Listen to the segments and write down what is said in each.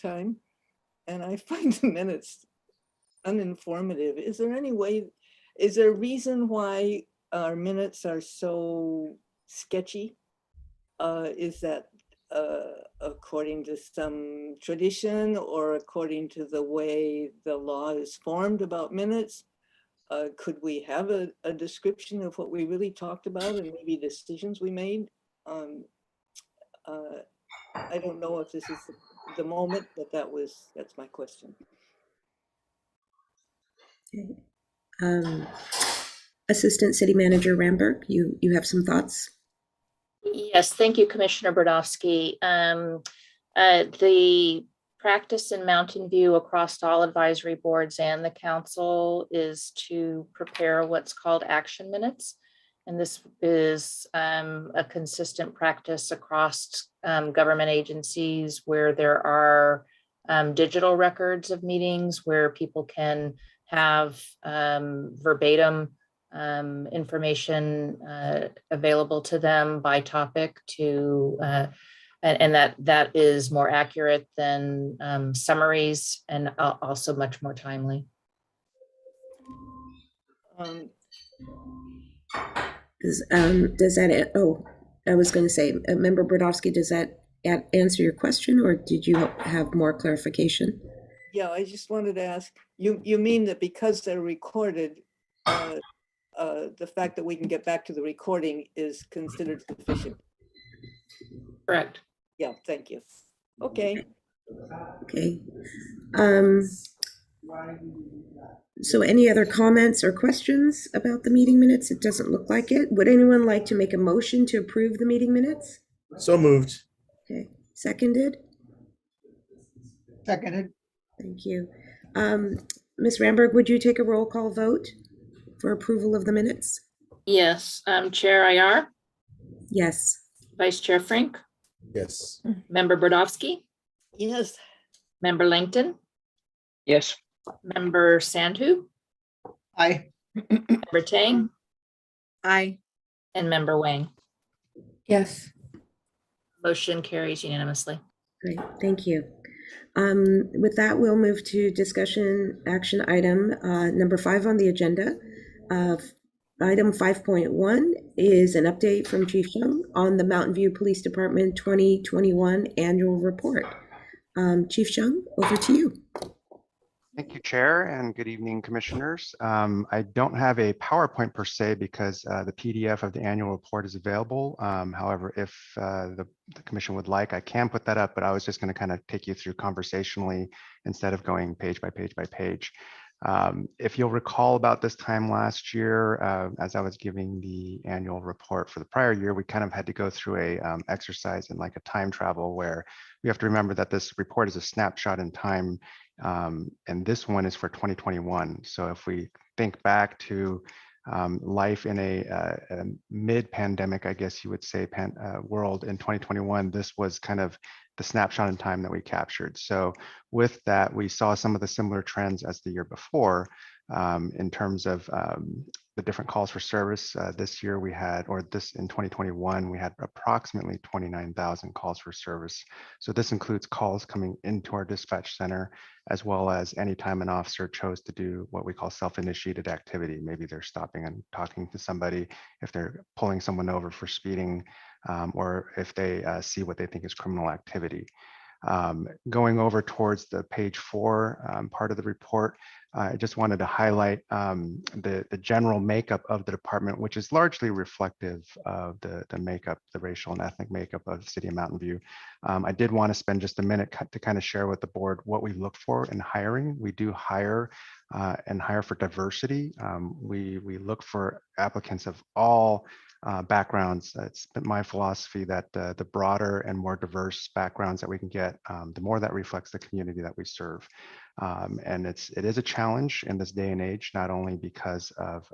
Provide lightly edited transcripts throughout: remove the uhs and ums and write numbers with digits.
time, and I find the minutes uninformative. Is there any way, is there a reason why our minutes are so sketchy? Is that according to some tradition or according to the way the law is formed about minutes? Could we have a description of what we really talked about and maybe decisions we made? I don't know if this is the moment, but that's my question. Okay. Assistant City Manager Ramberg, you have some thoughts? Yes, thank you, Commissioner Brodowski. The practice in Mountain View across all advisory boards and the council is to prepare what's called action minutes. And this is a consistent practice across government agencies where there are digital records of meetings where people can have verbatim information available to them by topic to and that is more accurate than summaries and also much more timely. Does that, oh, I was going to say, Member Brodowski, does that answer your question, or did you have more clarification? Yeah, I just wanted to ask, you mean that because they're recorded, the fact that we can get back to the recording is considered sufficient? Correct. Yeah, thank you. Okay. Okay. So any other comments or questions about the meeting minutes? It doesn't look like it. Would anyone like to make a motion to approve the meeting minutes? So moved. Okay, seconded? Seconded. Thank you. Ms. Ramberg, would you take a roll call vote for approval of the minutes? Yes, Chair Ayar. Yes. Vice Chair Frank. Yes. Member Brodowski. Yes. Member Langton. Yes. Member Sandhu. Aye. Member Tang. Aye. And Member Wang. Yes. Motion carries unanimously. Great, thank you. With that, we'll move to discussion action item number 5 on the agenda. Item 5.1 is an update from Chief Chung on the Mountain View Police Department 2021 annual report. Chief Chung, over to you. Thank you, Chair, and good evening, Commissioners. I don't have a PowerPoint per se because the PDF of the annual report is available. However, if the Commission would like, I can put that up, but I was just going to kind of take you through conversationally instead of going page by page by page. If you'll recall about this time last year, as I was giving the annual report for the prior year, we kind of had to go through a exercise in like a time travel where we have to remember that this report is a snapshot in time. And this one is for 2021. So if we think back to life in a mid-pandemic, I guess you would say, world in 2021, this was kind of the snapshot in time that we captured. So with that, we saw some of the similar trends as the year before in terms of the different calls for service. This year we had, or this in 2021, we had approximately 29,000 calls for service. So this includes calls coming into our dispatch center, as well as anytime an officer chose to do what we call self-initiated activity. Maybe they're stopping and talking to somebody, if they're pulling someone over for speeding, or if they see what they think is criminal activity. Going over towards the page 4 part of the report, I just wanted to highlight the general makeup of the department, which is largely reflective of the makeup, the racial and ethnic makeup of the city of Mountain View. I did want to spend just a minute to kind of share with the board what we look for in hiring. We do hire and hire for diversity. We look for applicants of all backgrounds. It's been my philosophy that the broader and more diverse backgrounds that we can get, the more that reflects the community that we serve. And it is a challenge in this day and age, not only because of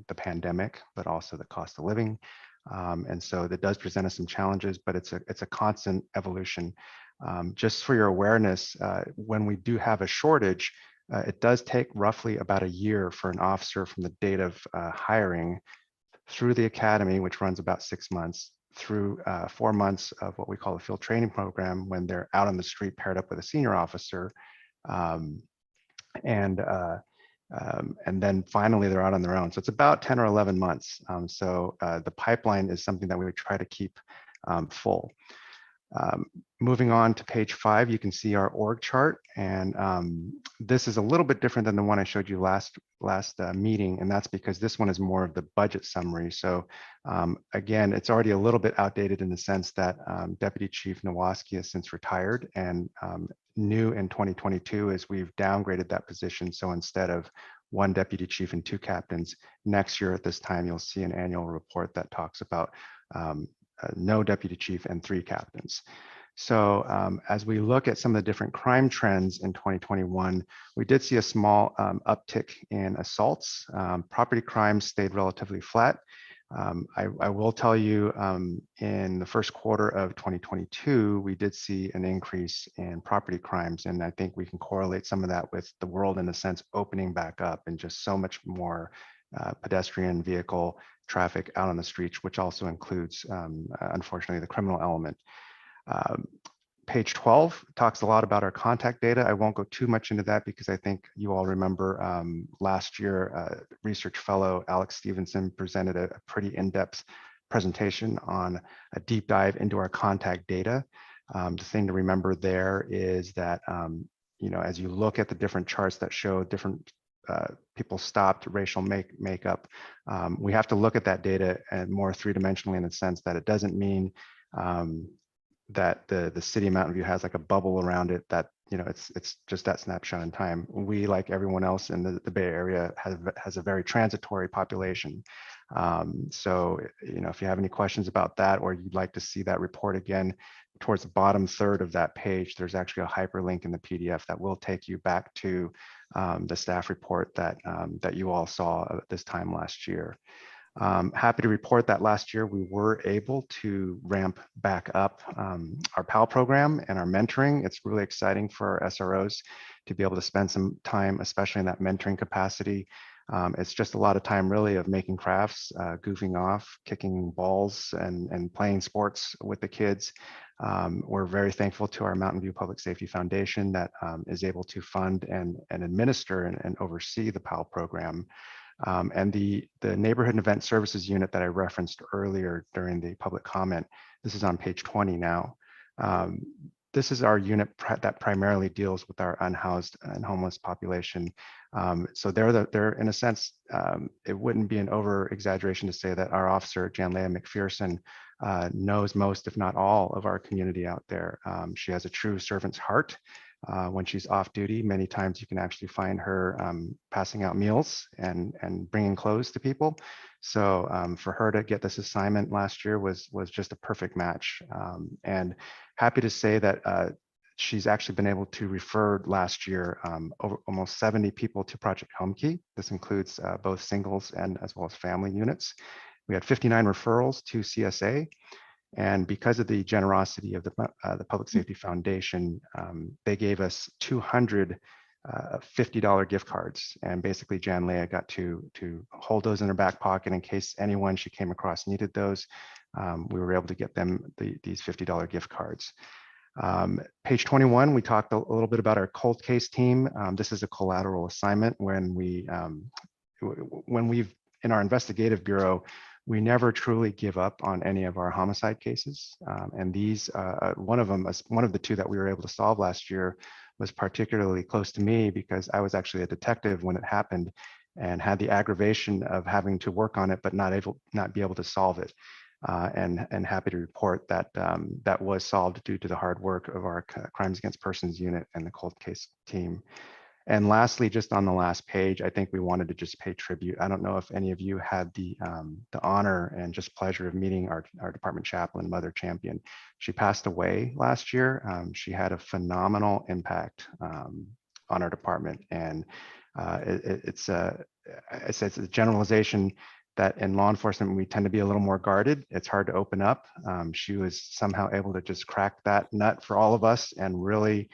the pandemic, but also the cost of living. And so that does present us some challenges, but it's a constant evolution. Just for your awareness, when we do have a shortage, it does take roughly about a year for an officer from the date of hiring through the academy, which runs about 6 months, through 4 months of what we call a field training program when they're out on the street paired up with a senior officer. Um, and then finally they're out on their own. So it's about 10 or 11 months. So the pipeline is something that we would try to keep full. Moving on to page 5, you can see our org chart, and this is a little bit different than the one I showed you last meeting, and that's because this one is more of the budget summary. So again, it's already a little bit outdated in the sense that Deputy Chief Nowaski has since retired, and new in 2022 is we've downgraded that position. So instead of 1 deputy chief and 2 captains, next year at this time, you'll see an annual report that talks about no deputy chief and 3 captains. So as we look at some of the different crime trends in 2021, we did see a small uptick in assaults. Property crimes stayed relatively flat. I will tell you in the first quarter of 2022, we did see an increase in property crimes. And I think we can correlate some of that with the world in a sense opening back up and just so much more pedestrian vehicle traffic out on the streets, which also includes, unfortunately, the criminal element. Page 12 talks a lot about our contact data. I won't go too much into that because I think you all remember last year, research fellow Alex Stevenson presented a pretty in-depth presentation on a deep dive into our contact data. The thing to remember there is that, you know, as you look at the different charts that show different people stopped racial makeup, we have to look at that data and more 3-dimensionally in the sense that it doesn't mean that the city of Mountain View has like a bubble around it that, you know, it's just that snapshot in time. We, like everyone else in the Bay Area, has a very transitory population. So, you know, if you have any questions about that, or you'd like to see that report again, towards the bottom third of that page, there's actually a hyperlink in the PDF that will take you back to the staff report that you all saw at this time last year. Happy to report that last year we were able to ramp back up our PAL program and our mentoring. It's really exciting for our SROs to be able to spend some time, especially in that mentoring capacity. It's just a lot of time really of making crafts, goofing off, kicking balls and playing sports with the kids. We're very thankful to our Mountain View Public Safety Foundation that is able to fund and administer and oversee the PAL program. And the Neighborhood and Event Services unit that I referenced earlier during the public comment, this is on page 20 now. This is our unit that primarily deals with our unhoused and homeless population. So they're in a sense, it wouldn't be an over exaggeration to say that our officer, Janlea McPherson, knows most, if not all, of our community out there. She has a true servant's heart. When she's off duty, many times you can actually find her passing out meals and bringing clothes to people. So for her to get this assignment last year was just a perfect match. And happy to say that she's actually been able to refer last year over almost 70 people to Project Home Key. This includes both singles and as well as family units. We had 59 referrals to CSA. And because of the generosity of the Public Safety Foundation, they gave us 200 $50 gift cards. And basically Janlea got to hold those in her back pocket in case anyone she came across needed those. We were able to get them these $50 gift cards. Page 21, we talked a little bit about our cold case team. This is a collateral assignment when we've, in our investigative bureau, we never truly give up on any of our homicide cases. And these, one of the 2 that we were able to solve last year was particularly close to me because I was actually a detective when it happened and had the aggravation of having to work on it, but not be able to solve it. And happy to report that that was solved due to the hard work of our Crimes Against Persons unit and the cold case team. And lastly, just on the last page, I think we wanted to just pay tribute. I don't know if any of you had the honor and just pleasure of meeting our department chaplain, Mother Champion. She passed away last year. She had a phenomenal impact on our department. And it's a generalization that in law enforcement, we tend to be a little more guarded. It's hard to open up. She was somehow able to just crack that nut for all of us and really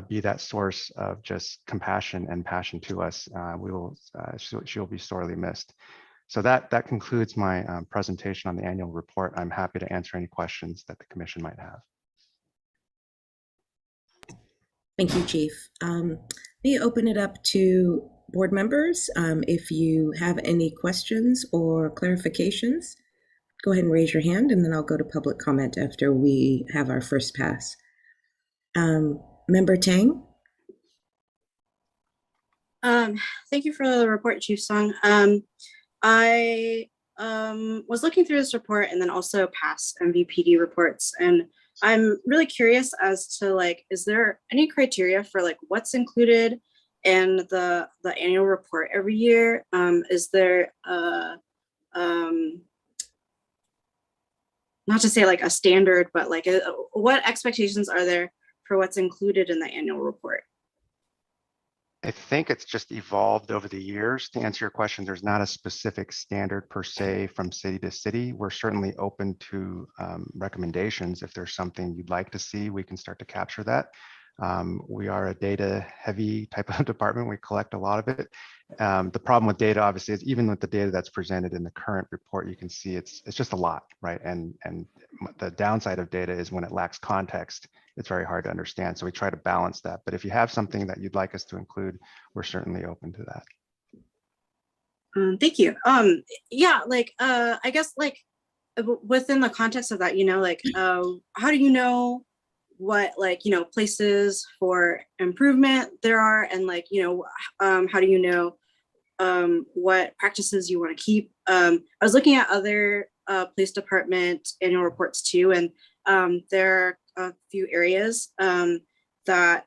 be that source of just compassion and passion to us. She'll be sorely missed. So that concludes my presentation on the annual report. I'm happy to answer any questions that the commission might have. Thank you, Chief. Let me open it up to board members. If you have any questions or clarifications, go ahead and raise your hand, and then I'll go to public comment after we have our first pass. Member Tang? Thank you for the report, Chief Song. I was looking through this report and then also past MVPD reports, and I'm really curious as to like, is there any criteria for like what's included in the annual report every year? Is there not to say like a standard, but like what expectations are there for what's included in the annual report? I think it's just evolved over the years. To answer your question, there's not a specific standard per se from city to city. We're certainly open to recommendations. If there's something you'd like to see, we can start to capture that. We are a data heavy type of department. We collect a lot of it. The problem with data, obviously, is even with the data that's presented in the current report, you can see it's just a lot, right? And the downside of data is when it lacks context, it's very hard to understand. So we try to balance that. But if you have something that you'd like us to include, we're certainly open to that. Thank you. Yeah, like I guess like within the context of that, you know, like how do you know what like, you know, places for improvement there are, and like, you know, how do you know what practices you want to keep? I was looking at other police department annual reports too, and there are a few areas that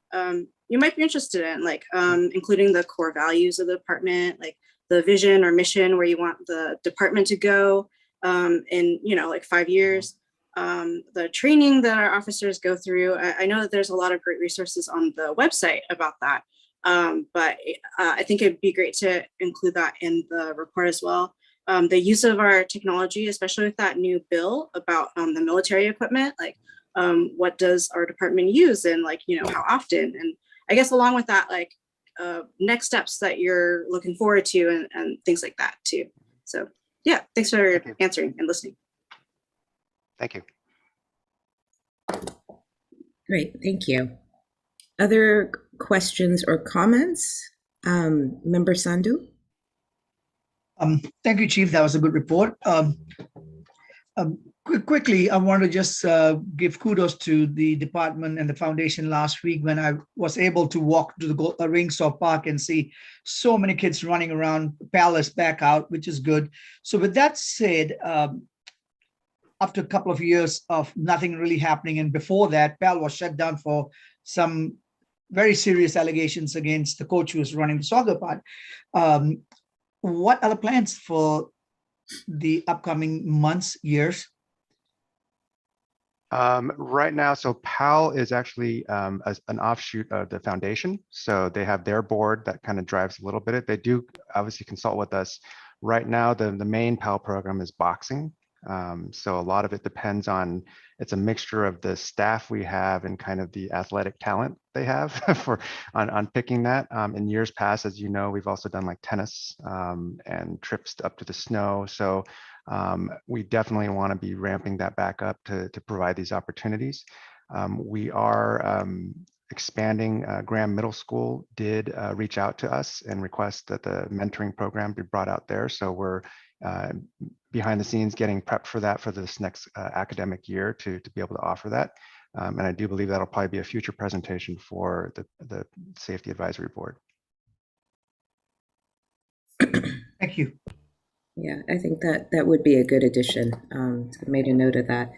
you might be interested in, like including the core values of the department, like the vision or mission where you want the department to go in, you know, like 5 years. The training that our officers go through. I know that there's a lot of great resources on the website about that, but I think it'd be great to include that in the report as well. The use of our technology, especially with that new bill about the military equipment, like what does our department use, and like, you know, how often, and I guess along with that, like next steps that you're looking forward to, and things like that too. So yeah, thanks for answering and listening. Thank you. Great, thank you. Other questions or comments? Member Sandhu? Thank you, Chief. That was a good report. Quickly, I want to just give kudos to the department and the foundation last week when I was able to walk to the Ringshaw Park and see so many kids running around. Palace back out, which is good. So with that said, after a couple of years of nothing really happening, and before that, PAL was shut down for some very serious allegations against the coach who was running the soccer part. What are the plans for the upcoming months, years? Right now, so PAL is actually an offshoot of the foundation. So they have their board that kind of drives a little bit. They do obviously consult with us. Right now, the main PAL program is boxing. So a lot of it depends on, it's a mixture of the staff we have and kind of the athletic talent they have on picking that. In years past, as you know, we've also done like tennis and trips up to the snow. So we definitely want to be ramping that back up to provide these opportunities. We are expanding. Graham Middle School did reach out to us and request that the mentoring program be brought out there. So we're behind the scenes getting prepped for that for this next academic year to be able to offer that. And I do believe that'll probably be a future presentation for the Safety Advisory Board. Thank you. Yeah, I think that would be a good addition. So I made a note of that.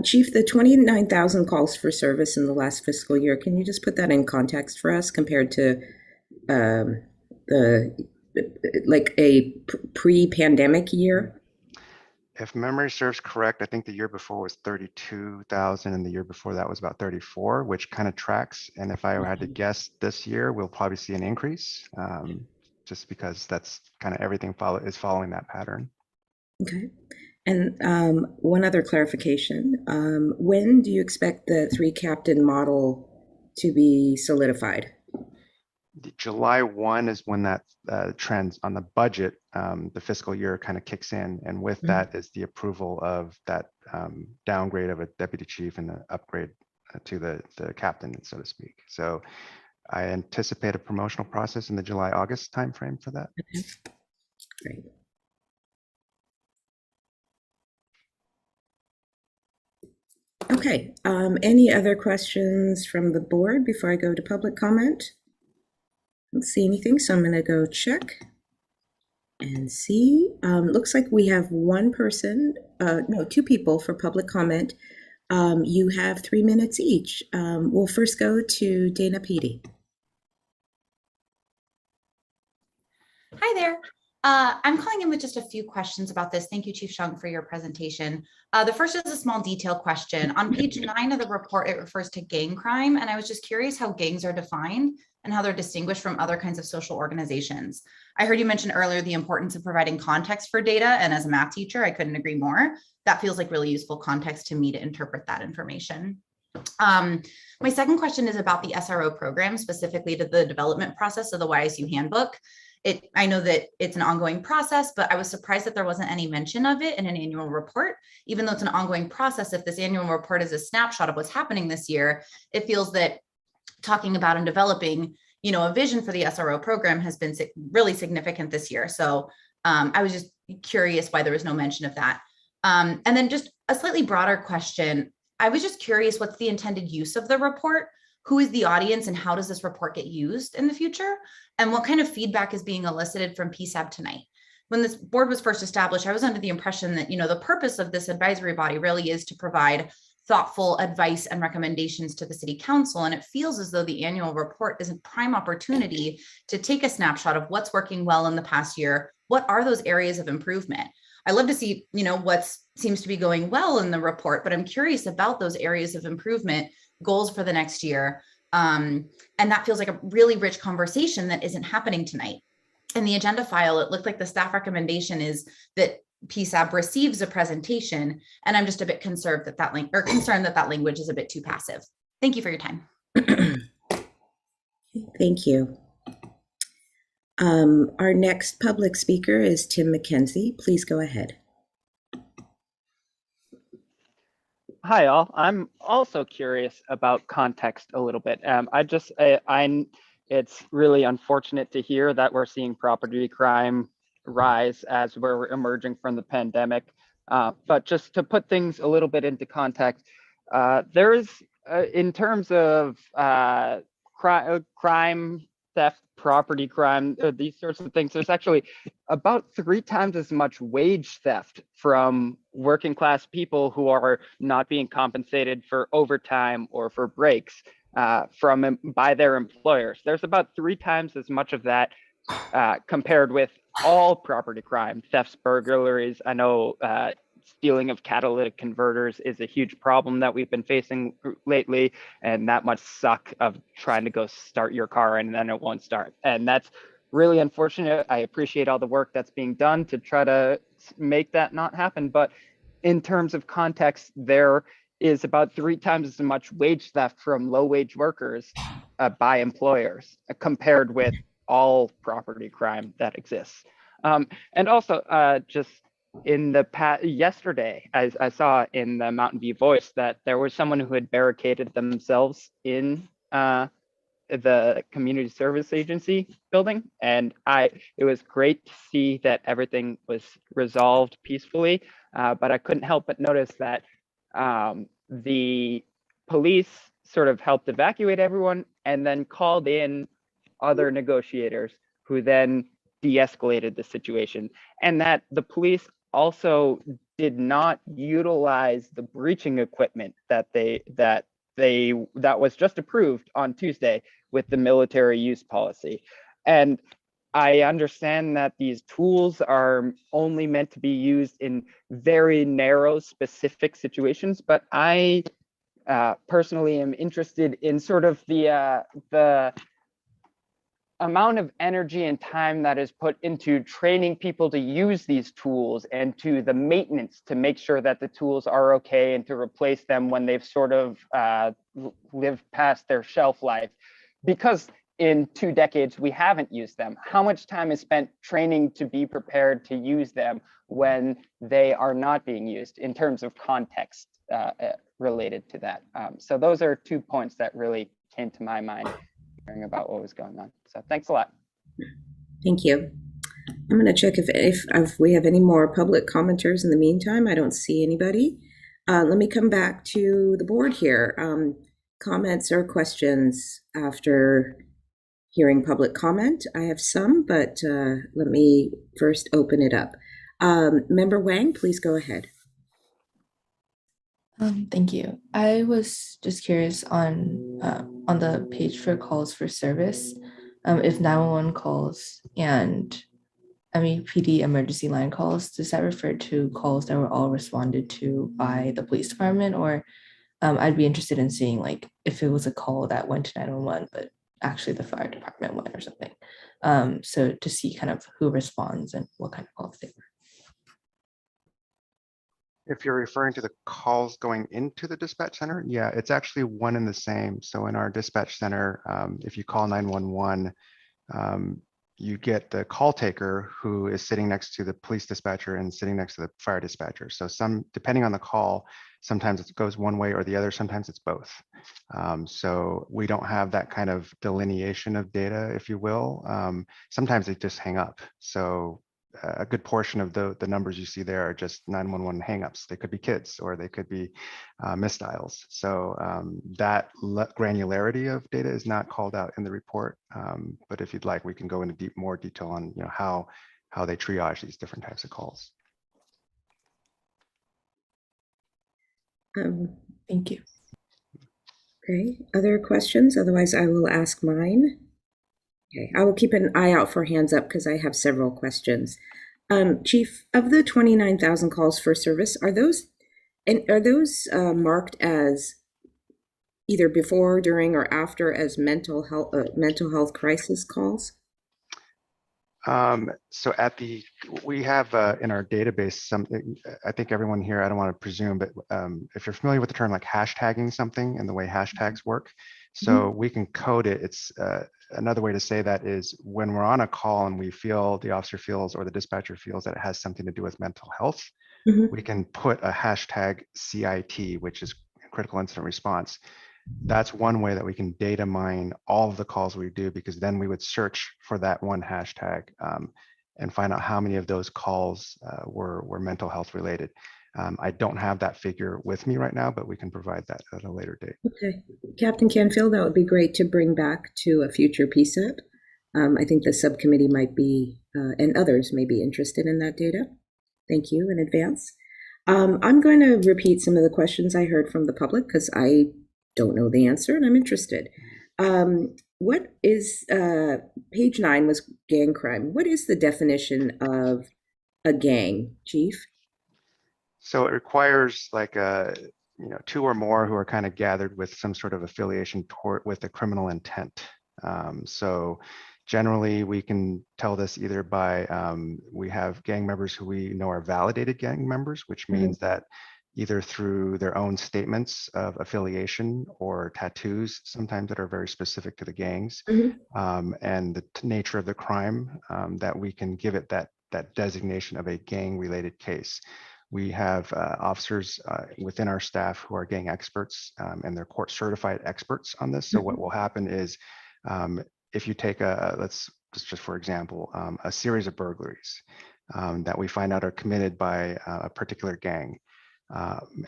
Chief, the 29,000 calls for service in the last fiscal year, can you just put that in context for us compared to like a pre-pandemic year? If memory serves correct, I think the year before was 32,000 and the year before that was about 34, which kind of tracks. And if I had to guess this year, we'll probably see an increase just because that's kind of everything is following that pattern. Okay. And one other clarification, when do you expect the 3-captain model to be solidified? July 1 is when that trends on the budget, the fiscal year kind of kicks in. And with that is the approval of that downgrade of a deputy chief and the upgrade to the captain, so to speak. So I anticipate a promotional process in the July-August timeframe for that. Okay. Great. Okay, any other questions from the board before I go to public comment? I don't see anything, so I'm going to go check and see. Looks like we have one person, no, two people for public comment. You have 3 minutes each. We'll first go to Dana Peaty. Hi there. I'm calling in with just a few questions about this. Thank you, Chief Shunk, for your presentation. The first is a small detail question. On page 9 of the report, it refers to gang crime, and I was just curious how gangs are defined and how they're distinguished from other kinds of social organizations. I heard you mention earlier the importance of providing context for data, and as a math teacher, I couldn't agree more. That feels like really useful context to me to interpret that information. My second question is about the SRO program, specifically to the development process of the YSU handbook. I know that it's an ongoing process, but I was surprised that there wasn't any mention of it in an annual report. Even though it's an ongoing process, if this annual report is a snapshot of what's happening this year, it feels that talking about and developing, a vision for the SRO program has been really significant this year. So I was just curious why there was no mention of that. And then just a slightly broader question. I was just curious, what's the intended use of the report? Who is the audience and how does this report get used in the future? And what kind of feedback is being elicited from Psab tonight? When this board was first established, I was under the impression that, the purpose of this advisory body really is to provide thoughtful advice and recommendations to the city council. And it feels as though the annual report is a prime opportunity to take a snapshot of what's working well in the past year. What are those areas of improvement? I love to see, what seems to be going well in the report, but I'm curious about those areas of improvement, goals for the next year. And that feels like a really rich conversation that isn't happening tonight. In the agenda file, it looked like the staff recommendation is that Psab receives a presentation, and I'm just a bit concerned that that language is a bit too passive. Thank you for your time. Thank you. Our next public speaker is Tim Mckenzie. Please go ahead. Hi, all. I'm also curious about context a little bit. It's really unfortunate to hear that we're seeing property crime rise as we're emerging from the pandemic. But just to put things a little bit into context, there is, in terms of crime, theft, property crime, these sorts of things, there's actually about 3 times as much wage theft from working class people who are not being compensated for overtime or for breaks by their employers. There's about 3 times as much of that compared with all property crime, thefts, burglaries. I know stealing of catalytic converters is a huge problem that we've been facing lately, and that must suck of trying to go start your car and then it won't start. And that's really unfortunate. I appreciate all the work that's being done to try to make that not happen. But in terms of context, there is about 3 times as much wage theft from low wage workers by employers compared with all property crime that exists. And also just in the past, yesterday, I saw in the Mountain View Voice that there was someone who had barricaded themselves in the community service agency building. And it was great to see that everything was resolved peacefully, but I couldn't help but notice that the police sort of helped evacuate everyone and then called in other negotiators who then de-escalated the situation, and that the police also did not utilize the breaching equipment that was just approved on Tuesday with the military use policy. And I understand that these tools are only meant to be used in very narrow, specific situations, but I personally am interested in sort of the amount of energy and time that is put into training people to use these tools and to the maintenance to make sure that the tools are okay and to replace them when they've sort of lived past their shelf life. Because in 2 decades we haven't used them? How much time is spent training to be prepared to use them when they are not being used in terms of context related to that? So those are 2 points that really came to my mind hearing about what was going on. So thanks a lot. Thank you. I'm going to check if we have any more public commenters in the meantime. I don't see anybody. Let me come back to the board here. Comments or questions after hearing public comment? I have some, but let me first open it up. Member Wang, please go ahead. Thank you. I was just curious on the page for calls for service, if 911 calls and MEPD emergency line calls, does that refer to calls that were all responded to by the police department? Or I'd be interested in seeing like if it was a call that went to 911, but actually the fire department went or something. So to see kind of who responds and what kind of calls they were. If you're referring to the calls going into the dispatch center, yeah, it's actually one and the same. So in our dispatch center, if you call 911, you get the call taker who is sitting next to the police dispatcher and sitting next to the fire dispatcher. So depending on the call, sometimes it goes one way or the other, sometimes it's both. So we don't have that kind of delineation of data, if you will. Sometimes they just hang up. So a good portion of the numbers you see there are just 911 hangups. They could be kids or they could be misdials. So that granularity of data is not called out in the report. But if you'd like, we can go into more detail on how they triage these different types of calls. Thank you. Okay, other questions? Otherwise, I will ask mine. Okay, I will keep an eye out for hands up because I have several questions. Chief, of the 29,000 calls for service, are those marked as either before, during, or after as mental health crisis calls? So we have in our database something, I think everyone here, I don't want to presume, but if you're familiar with the term like hashtagging something and the way hashtags work, so we can code it. It's another way to say that is when we're on a call and the officer feels or the dispatcher feels that it has something to do with mental health, we can put a hashtag CIT, which is critical incident response. That's one way that we can data mine all of the calls we do, because then we would search for that one hashtag and find out how many of those calls were mental health related. I don't have that figure with me right now, but we can provide that at a later date. Okay. Captain Canfield, that would be great to bring back to a future Psab. I think the subcommittee might be, and others may be interested in that data. Thank you in advance. I'm going to repeat some of the questions I heard from the public because I don't know the answer and I'm interested. What is, page 9 was gang crime. What is the definition of a gang, Chief? So it requires like two or more who are kind of gathered with some sort of affiliation with a criminal intent. So generally we can tell this either by, we have gang members who we know are validated gang members, which means that either through their own statements of affiliation or tattoos, sometimes that are very specific to the gangs, and the nature of the crime, that we can give it that designation of a gang-related case. We have officers within our staff who are gang experts, and they're court-certified experts on this. So what will happen is, if you take let's just for example, a series of burglaries that we find out are committed by a particular gang,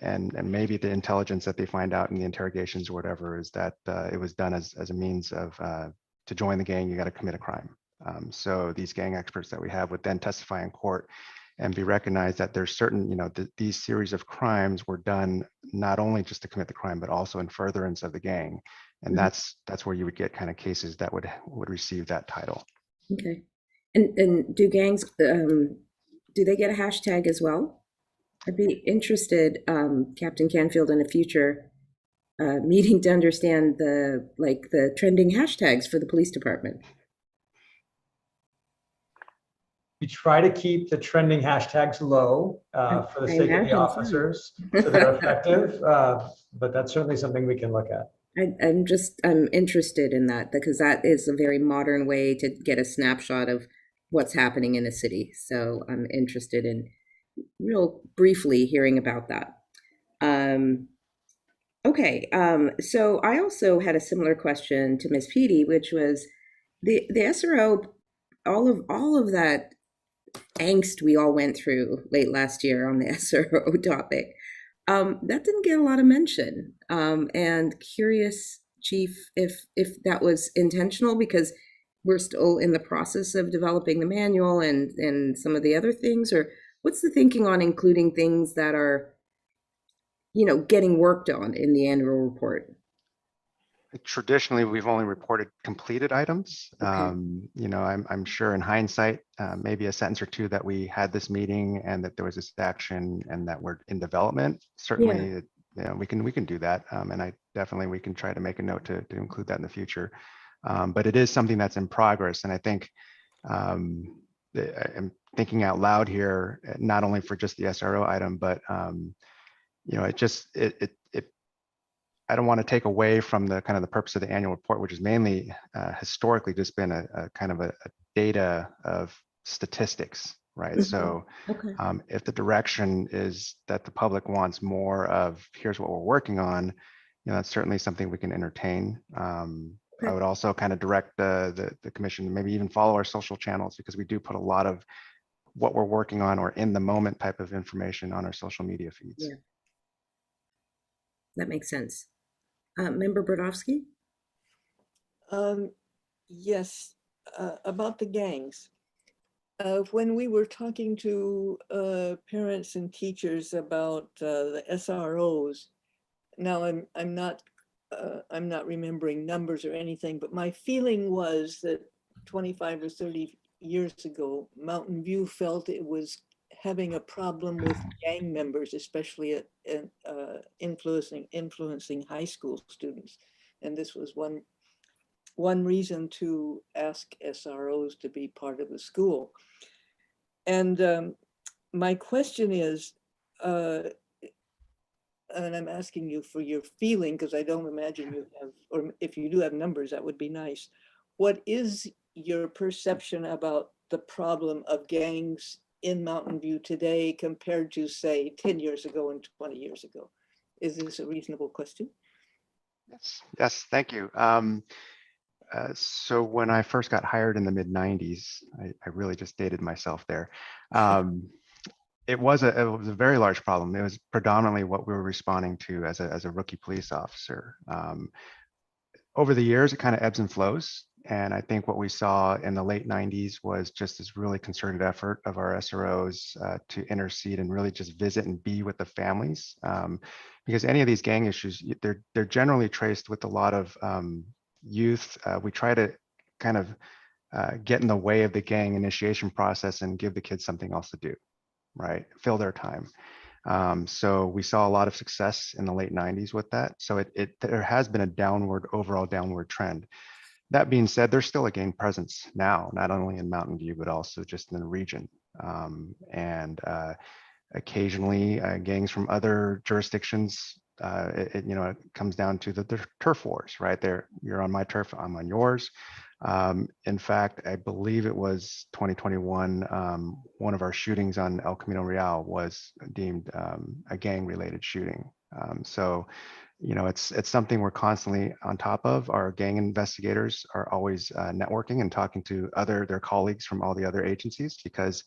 and maybe the intelligence that they find out in the interrogations or whatever is that it was done as a means of to join the gang, you got to commit a crime. So these gang experts that we have would then testify in court and be recognized that there's certain, these series of crimes were done not only just to commit the crime, but also in furtherance of the gang. And that's where you would get kind of cases that would receive that title. Okay. And do gangs, do they get a hashtag as well? I'd be interested, Captain Canfield, in a future meeting to understand the trending hashtags for the police department. We try to keep the trending hashtags low for the sake of the officers, so they're effective. But that's certainly something we can look at. I'm interested in that because that is a very modern way to get a snapshot of what's happening in a city. So I'm interested in real briefly hearing about that. Okay, so I also had a similar question to Ms. Petey, which was the SRO, all of that angst we all went through late last year on the SRO topic. That didn't get a lot of mention. And curious, Chief, if that was intentional because we're still in the process of developing the manual and some of the other things, or what's the thinking on including things that are, getting worked on in the annual report? Traditionally, we've only reported completed items. Okay. I'm sure in hindsight, maybe a sentence or two that we had this meeting and that there was this action and that we're in development. Certainly, we can do that. And we can try to make a note to include that in the future. But it is something that's in progress. And I think I'm thinking out loud here, not only for just the SRO item, but I don't want to take away from the kind of the purpose of the annual report, which is mainly historically just been a kind of a data of statistics, right? Mm-hmm. So Okay. if the direction is that the public wants more of here's what we're working on, that's certainly something we can entertain. I would also kind of direct the commission to maybe even follow our social channels because we do put a lot of what we're working on or in the moment type of information on our social media feeds. Yeah. That makes sense. Member Brodowski? Yes, about the gangs. When we were talking to parents and teachers about the SROs, now I'm not remembering numbers or anything, but my feeling was that 25 or 30 years ago, Mountain View felt it was having a problem with gang members, especially at influencing high school students. And this was one reason to ask SROs to be part of the school. And my question is, and I'm asking you for your feeling, because I don't imagine you have, or if you do have numbers, that would be nice. What is your perception about the problem of gangs in Mountain View today compared to, say, 10 years ago and 20 years ago? Is this a reasonable question? Yes, thank you. So when I first got hired in the mid 90s, I really just dated myself there. It was a very large problem. It was predominantly what we were responding to as a rookie police officer. Over the years, it kind of ebbs and flows. And I think what we saw in the late 90s was just this really concerted effort of our SROs to intercede and really just visit and be with the families. Because any of these gang issues, they're generally traced with a lot of youth. We try to kind of get in the way of the gang initiation process and give the kids something else to do, right? Fill their time. So we saw a lot of success in the late 90s with that. So there has been a overall downward trend. That being said, there's still a gang presence now, not only in Mountain View, but also just in the region. And occasionally gangs from other jurisdictions, it comes down to the turf wars, right? You're on my turf, I'm on yours. In fact, I believe it was 2021, one of our shootings on El Camino Real was deemed a gang-related shooting. So, it's something we're constantly on top of. Our gang investigators are always networking and talking to their colleagues from all the other agencies because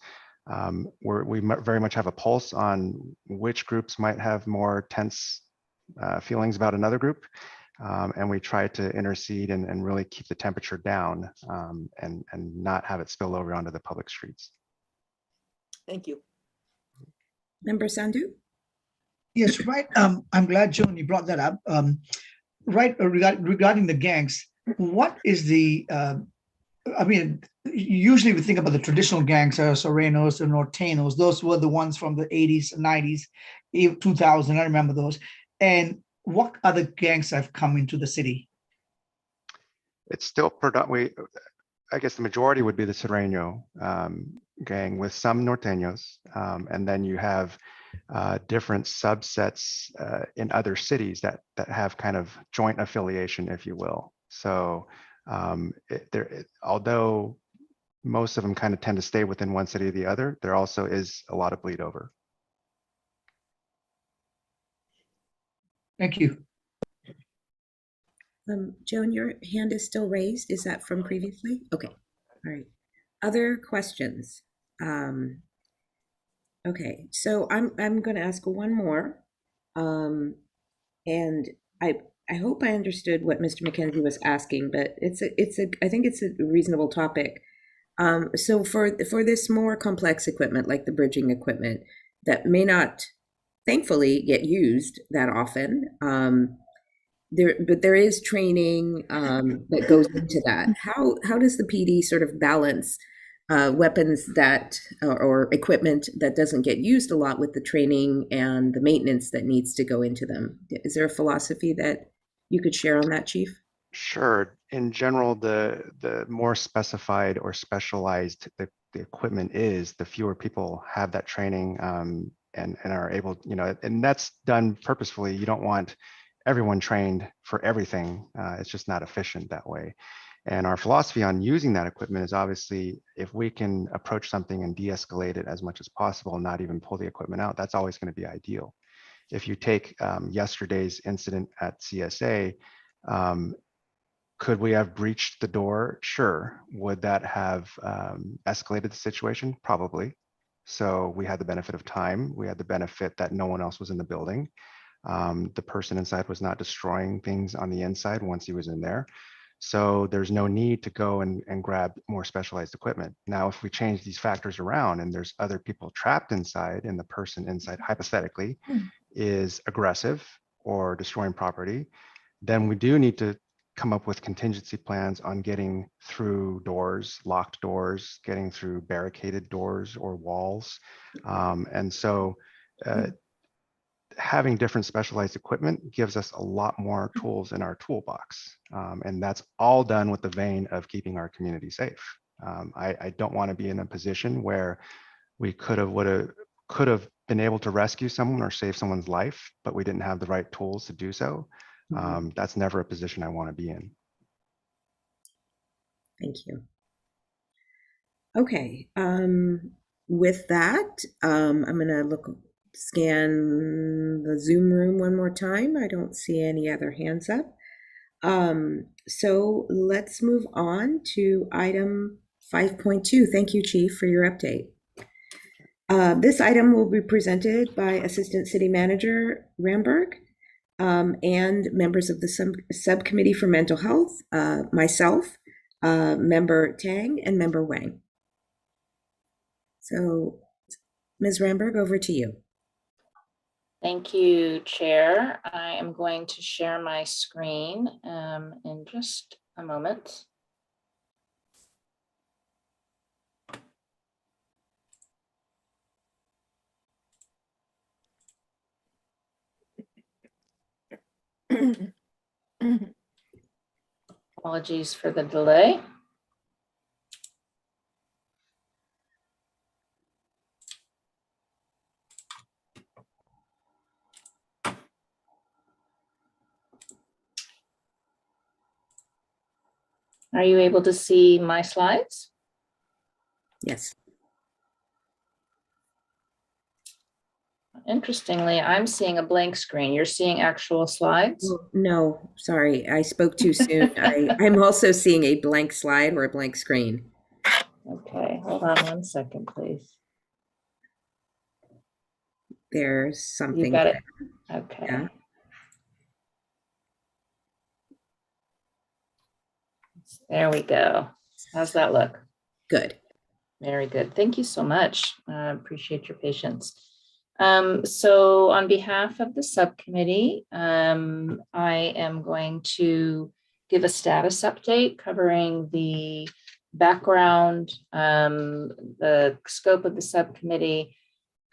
we very much have a pulse on which groups might have more tense feelings about another group. And we try to intercede and really keep the temperature down and not have it spill over onto the public streets. Thank you. Member Sandhu? Yes, right. I'm glad, Joan, you brought that up. Right, regarding the gangs, what is the, usually we think about the traditional gangs, Serenos and Norteños. Those were the ones from the 80s, 90s, 2000, I remember those. And what other gangs have come into the city? It's still I guess the majority would be the Sereno gang with some Norteños. And then you have different subsets in other cities that have kind of joint affiliation, if you will. So although most of them kind of tend to stay within one city or the other, there also is a lot of bleed over. Thank you. Joan, your hand is still raised. Is that from previously? Okay. All right. Other questions? Okay, so I'm going to ask one more, and I hope I understood what Mr. Mckenzie was asking, but I think it's a reasonable topic. So for this more complex equipment, like the bridging equipment, that may not, thankfully, get used that often. But there is training that goes into that. How does the PD sort of balance weapons that or equipment that doesn't get used a lot with the training and the maintenance that needs to go into them? Is there a philosophy that you could share on that, Chief? Sure. In general, the more specified or specialized the equipment is, the fewer people have that training and are able, and that's done purposefully. You don't want everyone trained for everything. It's just not efficient that way. And our philosophy on using that equipment is obviously, if we can approach something and de-escalate it as much as possible and not even pull the equipment out, that's always going to be ideal. If you take yesterday's incident at CSA, could we have breached the door? Sure. Would that have escalated the situation? Probably. So we had the benefit of time. We had the benefit that no one else was in the building. The person inside was not destroying things on the inside once he was in there. So there's no need to go and grab more specialized equipment. Now, if we change these factors around and there's other people trapped inside and the person inside hypothetically is aggressive or destroying property, then we do need to come up with contingency plans on getting through doors, locked doors, getting through barricaded doors or walls. And so having different specialized equipment gives us a lot more tools in our toolbox. And that's all done with the vein of keeping our community safe. I don't want to be in a position where we could have been able to rescue someone or save someone's life, but we didn't have the right tools to do so. That's never a position I want to be in. Thank you. Okay. With that, I'm going to scan the Zoom room one more time. I don't see any other hands up. So let's move on to item 5.2. Thank you, Chief, for your update. This item will be presented by Assistant City Manager Ramberg and members of the Subcommittee for Mental Health, myself, Member Tang, and Member Wang. So, Ms. Ramberg, over to you. Thank you, Chair. I am going to share my screen in just a moment. Apologies for the delay. Are you able to see my slides? Yes. Interestingly, I'm seeing a blank screen. You're seeing actual slides? No, sorry, I spoke too soon. I'm also seeing a blank slide or a blank screen. Okay, hold on one second, please. There's something. You got it? Okay. Yeah. There we go. How's that look? Good. Very good. Thank you so much. I appreciate your patience. So on behalf of the subcommittee, I am going to give a status update covering the background, the scope of the subcommittee,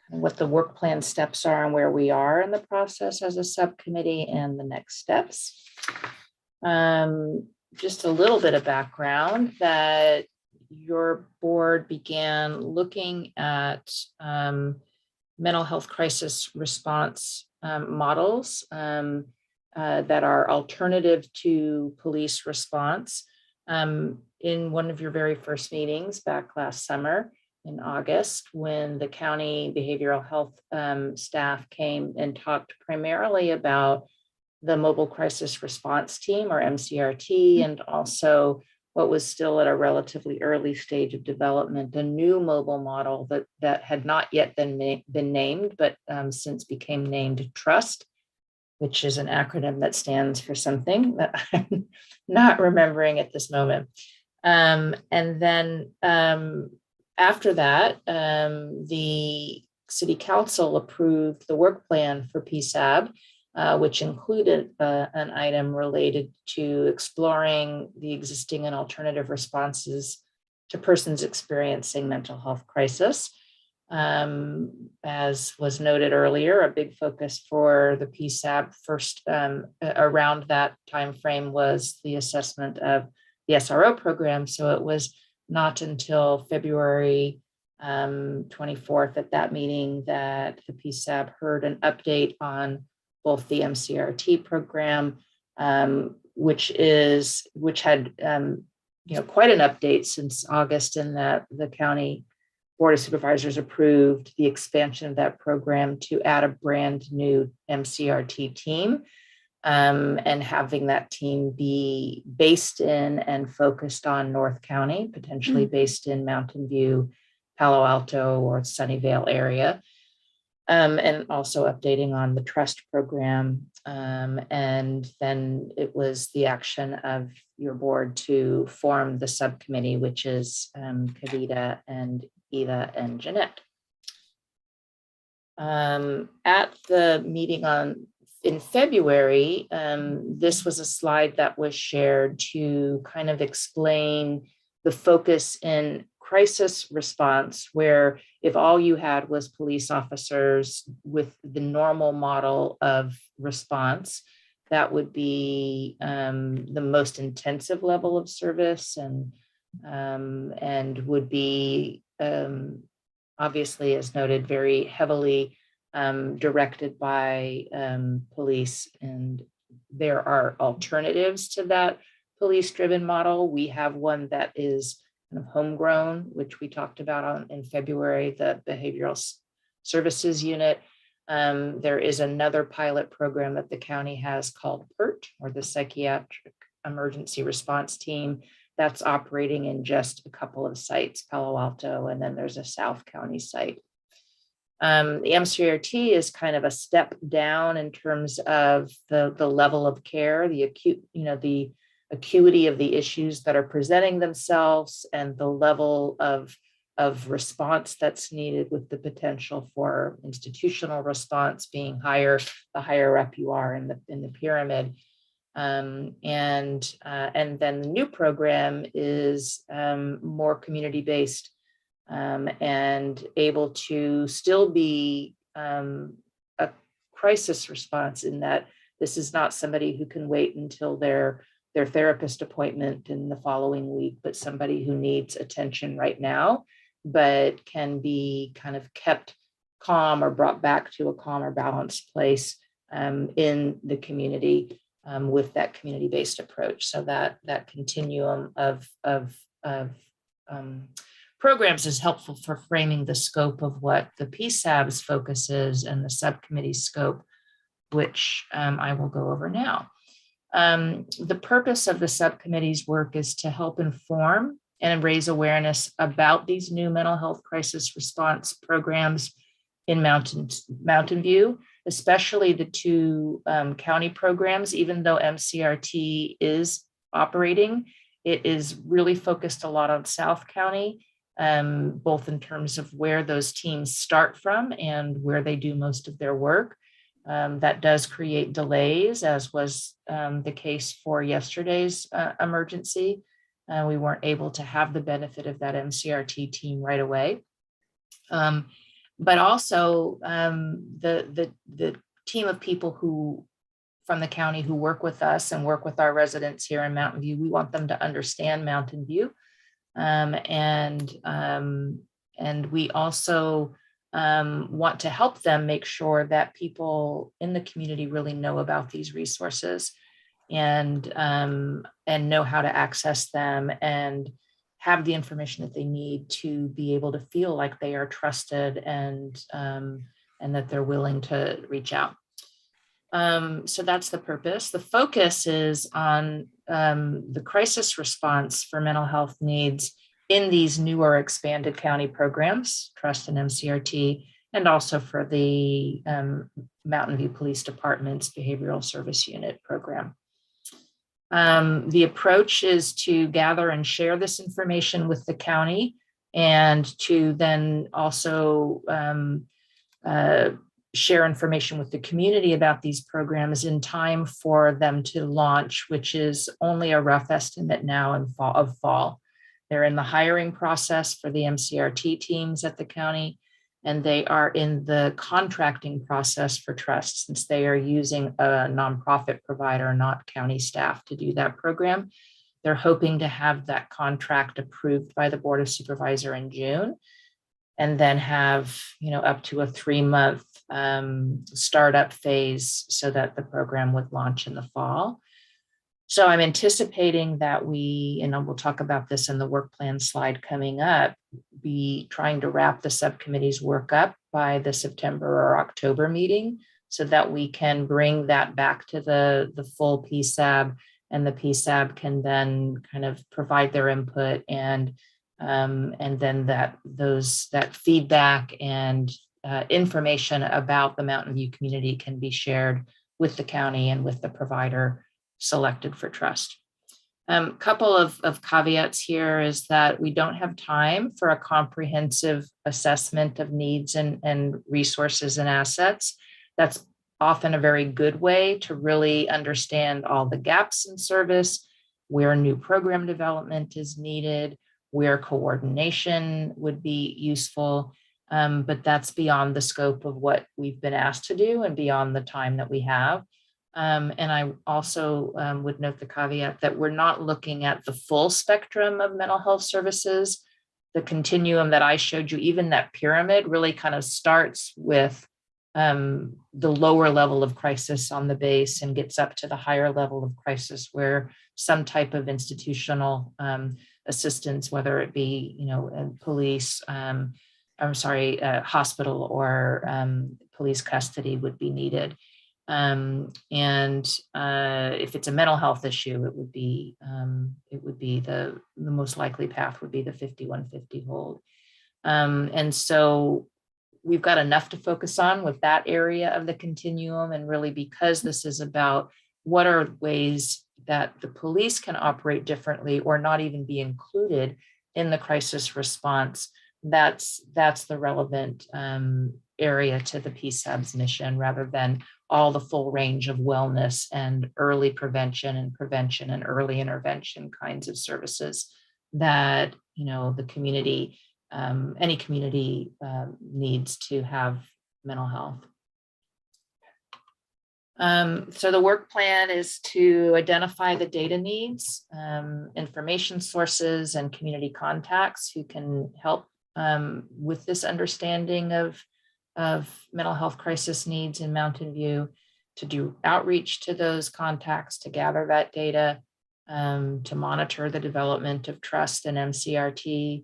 what the work plan steps are and where we are in the process as a subcommittee and the next steps. Just a little bit of background that your board began looking at mental health crisis response models that are alternative to police response. In one of your very first meetings back last summer in August, when the county behavioral health staff came and talked primarily about the mobile crisis response team, or MCRT, and also what was still at a relatively early stage of development, a new mobile model that had not yet been named, but since became named TRUST, which is an acronym that stands for something that I'm not remembering at this moment. And then after that, the City Council approved the work plan for Psab, which included an item related to exploring the existing and alternative responses to persons experiencing mental health crisis. As was noted earlier, a big focus for the Psab first around that timeframe was the assessment of the SRO program. So it was not until February 24th at that meeting that the Psab heard an update on both the MCRT program, which had quite an update since August, in that the county Board of Supervisors approved the expansion of that program to add a brand new MCRT team, and having that team be based in and focused on North County, potentially based in Mountain View, Palo Alto, or Sunnyvale area. And also updating on the TRUST program. And then it was the action of your board to form the subcommittee, which is Kavita and Eva and Jeanette. At the meeting in February, this was a slide that was shared to kind of explain the focus in crisis response, where if all you had was police officers with the normal model of response, that would be the most intensive level of service, and would be obviously, as noted, very heavily directed by police. And there are alternatives to that police-driven model. We have one that is kind of homegrown, which we talked about in February, the Behavioral Services Unit. There is another pilot program that the county has called PERT, or the Psychiatric Emergency Response Team, that's operating in just a couple of sites, Palo Alto, and then there's a South County site. The MCRT is kind of a step down in terms of the level of care, the acuity of the issues that are presenting themselves, and the level of response that's needed, with the potential for institutional response being higher, the higher up you are in the pyramid. And then the new program is more community-based, and able to still be a crisis response, in that this is not somebody who can wait until their therapist appointment in the following week, but somebody who needs attention right now, but can be kind of kept calm or brought back to a calm or balanced place in the community with that community-based approach. So that continuum of programs is helpful for framing the scope of what the Psab's focus is, and the subcommittee scope, which I will go over now. The purpose of the subcommittee's work is to help inform and raise awareness about these new mental health crisis response programs in Mountain View, especially the two county programs. Even though MCRT is operating, it is really focused a lot on South County, both in terms of where those teams start from and where they do most of their work. That does create delays, as was the case for yesterday's emergency. We weren't able to have the benefit of that MCRT team right away. But also the team of people who from the county who work with us and work with our residents here in Mountain View, we want them to understand Mountain View. And we also want to help them make sure that people in the community really know about these resources and know how to access them and have the information that they need to be able to feel like they are trusted and that they're willing to reach out. So that's the purpose. The focus is on the crisis response for mental health needs in these newer expanded county programs, Trust and MCRT, and also for the Mountain View Police Department's Behavioral Service Unit program. The approach is to gather and share this information with the county and to then also share information with the community about these programs in time for them to launch, which is only a rough estimate now in fall. They're in the hiring process for the MCRT teams at the county, and they are in the contracting process for Trust, since they are using a nonprofit provider, not county staff, to do that program. They're hoping to have that contract approved by the Board of Supervisors in June, and then have, up to a 3-month startup phase so that the program would launch in the fall. So I'm anticipating that and we'll talk about this in the work plan slide coming up, be trying to wrap the subcommittee's work up by the September or October meeting so that we can bring that back to the full Psab, and the Psab can then kind of provide their input and then that feedback and information about the Mountain View community can be shared with the county and with the provider selected for Trust. Couple of caveats here is that we don't have time for a comprehensive assessment of needs and resources and assets. That's often a very good way to really understand all the gaps in service, where new program development is needed, where coordination would be useful, but that's beyond the scope of what we've been asked to do and beyond the time that we have. And I also would note the caveat that we're not looking at the full spectrum of mental health services. The continuum that I showed you, even that pyramid, really kind of starts with the lower level of crisis on the base and gets up to the higher level of crisis where some type of institutional assistance, whether it be, police, hospital or police custody would be needed. If it's a mental health issue, it would be the most likely path would be the 5150 hold. And so we've got enough to focus on with that area of the continuum. And really, because this is about what are ways that the police can operate differently or not even be included in the crisis response, that's the relevant area to the Psab's mission, rather than all the full range of wellness and early prevention and early intervention kinds of services that the community, any community needs to have mental health. So the work plan is to identify the data needs, information sources, and community contacts who can help with this understanding of mental health crisis needs in Mountain View, to do outreach to those contacts, to gather that data, to monitor the development of Trust and MCRT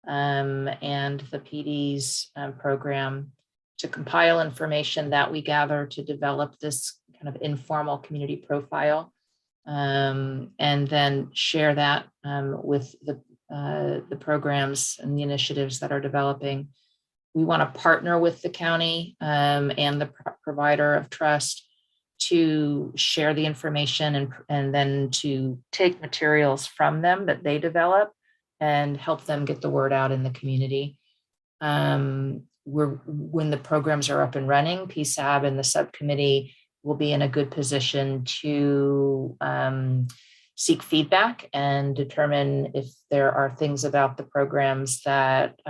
and the PD's program, to compile information that we gather to develop this kind of informal community profile, and then share that with the programs and the initiatives that are developing. We want to partner with the county and the provider of Trust to share the information and then to take materials from them that they develop and help them get the word out in the community. When the programs are up and running, Psab and the subcommittee will be in a good position to seek feedback and determine if there are things about the programs that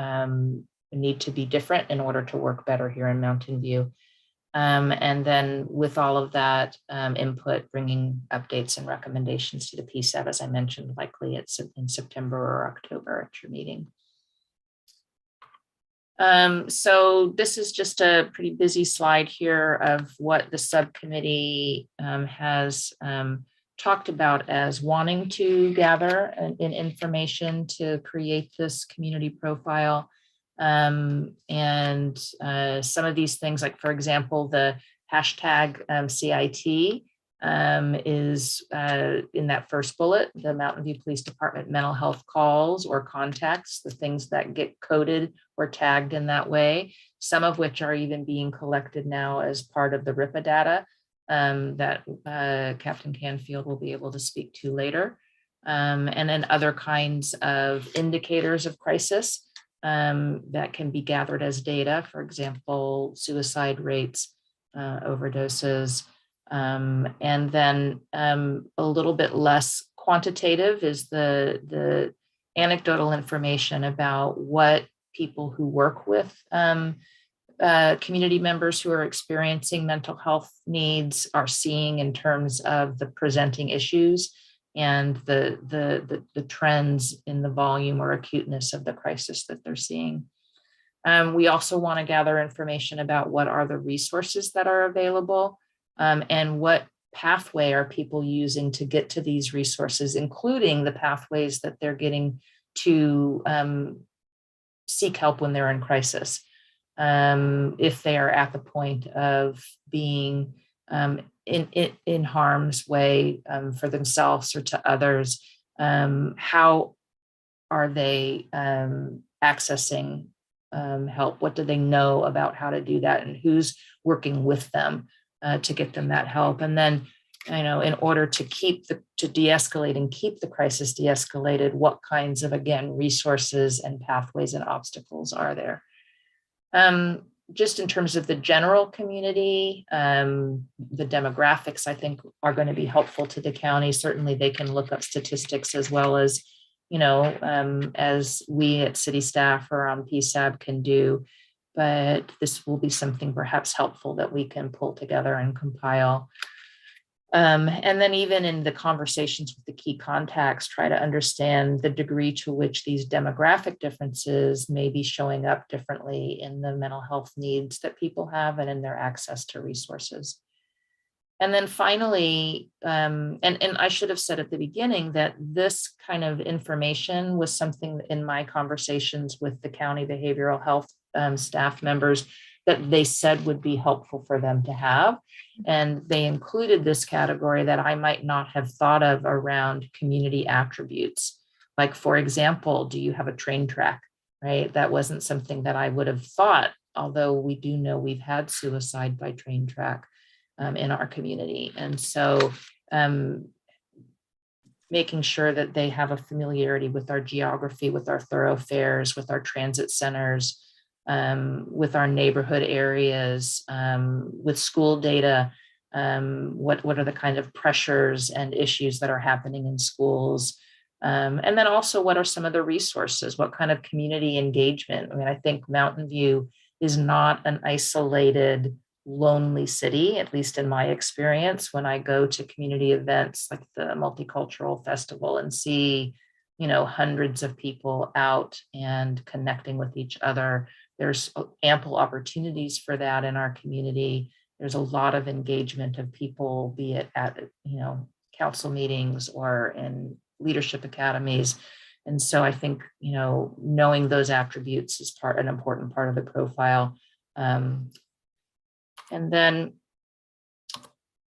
need to be different in order to work better here in Mountain View. And then with all of that input, bringing updates and recommendations to the Psab, as I mentioned, likely it's in September or October at your meeting. So this is just a pretty busy slide here of what the subcommittee has talked about as wanting to gather in information to create this community profile. And some of these things, like for example, the hashtag CIT is in that first bullet, the Mountain View Police Department mental health calls or contacts, the things that get coded or tagged in that way, some of which are even being collected now as part of the RIPA data that Captain Canfield will be able to speak to later. And then other kinds of indicators of crisis that can be gathered as data, for example, suicide rates, overdoses, and then a little bit less quantitative is the anecdotal information about what people who work with community members who are experiencing mental health needs are seeing in terms of the presenting issues and the trends in the volume or acuteness of the crisis that they're seeing. We also want to gather information about what are the resources that are available and what pathway are people using to get to these resources, including the pathways that they're getting to seek help when they're in crisis. If they are at the point of being in harm's way for themselves or to others, how are they accessing help? What do they know about how to do that, and who's working with them to get them that help? And then, in order to de-escalate and keep the crisis de-escalated, what kinds of, again, resources and pathways and obstacles are there? Just in terms of the general community, the demographics, I think, are going to be helpful to the county. Certainly they can look up statistics as well as, as we at city staff or on Psab can do, but this will be something perhaps helpful that we can pull together and compile. And then even in the conversations with the key contacts, try to understand the degree to which these demographic differences may be showing up differently in the mental health needs that people have and in their access to resources. And then finally, and I should have said at the beginning that this kind of information was something in my conversations with the county behavioral health staff members that they said would be helpful for them to have. And they included this category that I might not have thought of around community attributes. Like, for example, do you have a train track, right? That wasn't something that I would have thought, although we do know we've had suicide by train track in our community. And so making sure that they have a familiarity with our geography, with our thoroughfares, with our transit centers, with our neighborhood areas, with school data, what are the kind of pressures and issues that are happening in schools, and then also what are some of the resources, what kind of community engagement. I mean, I think Mountain View is not an isolated, lonely city, at least in my experience. When I go to community events like the Multicultural Festival and see, hundreds of people out and connecting with each other, there's ample opportunities for that in our community. There's a lot of engagement of people, be it at, council meetings or in leadership academies. And so I think, knowing those attributes is an important part of the profile. And then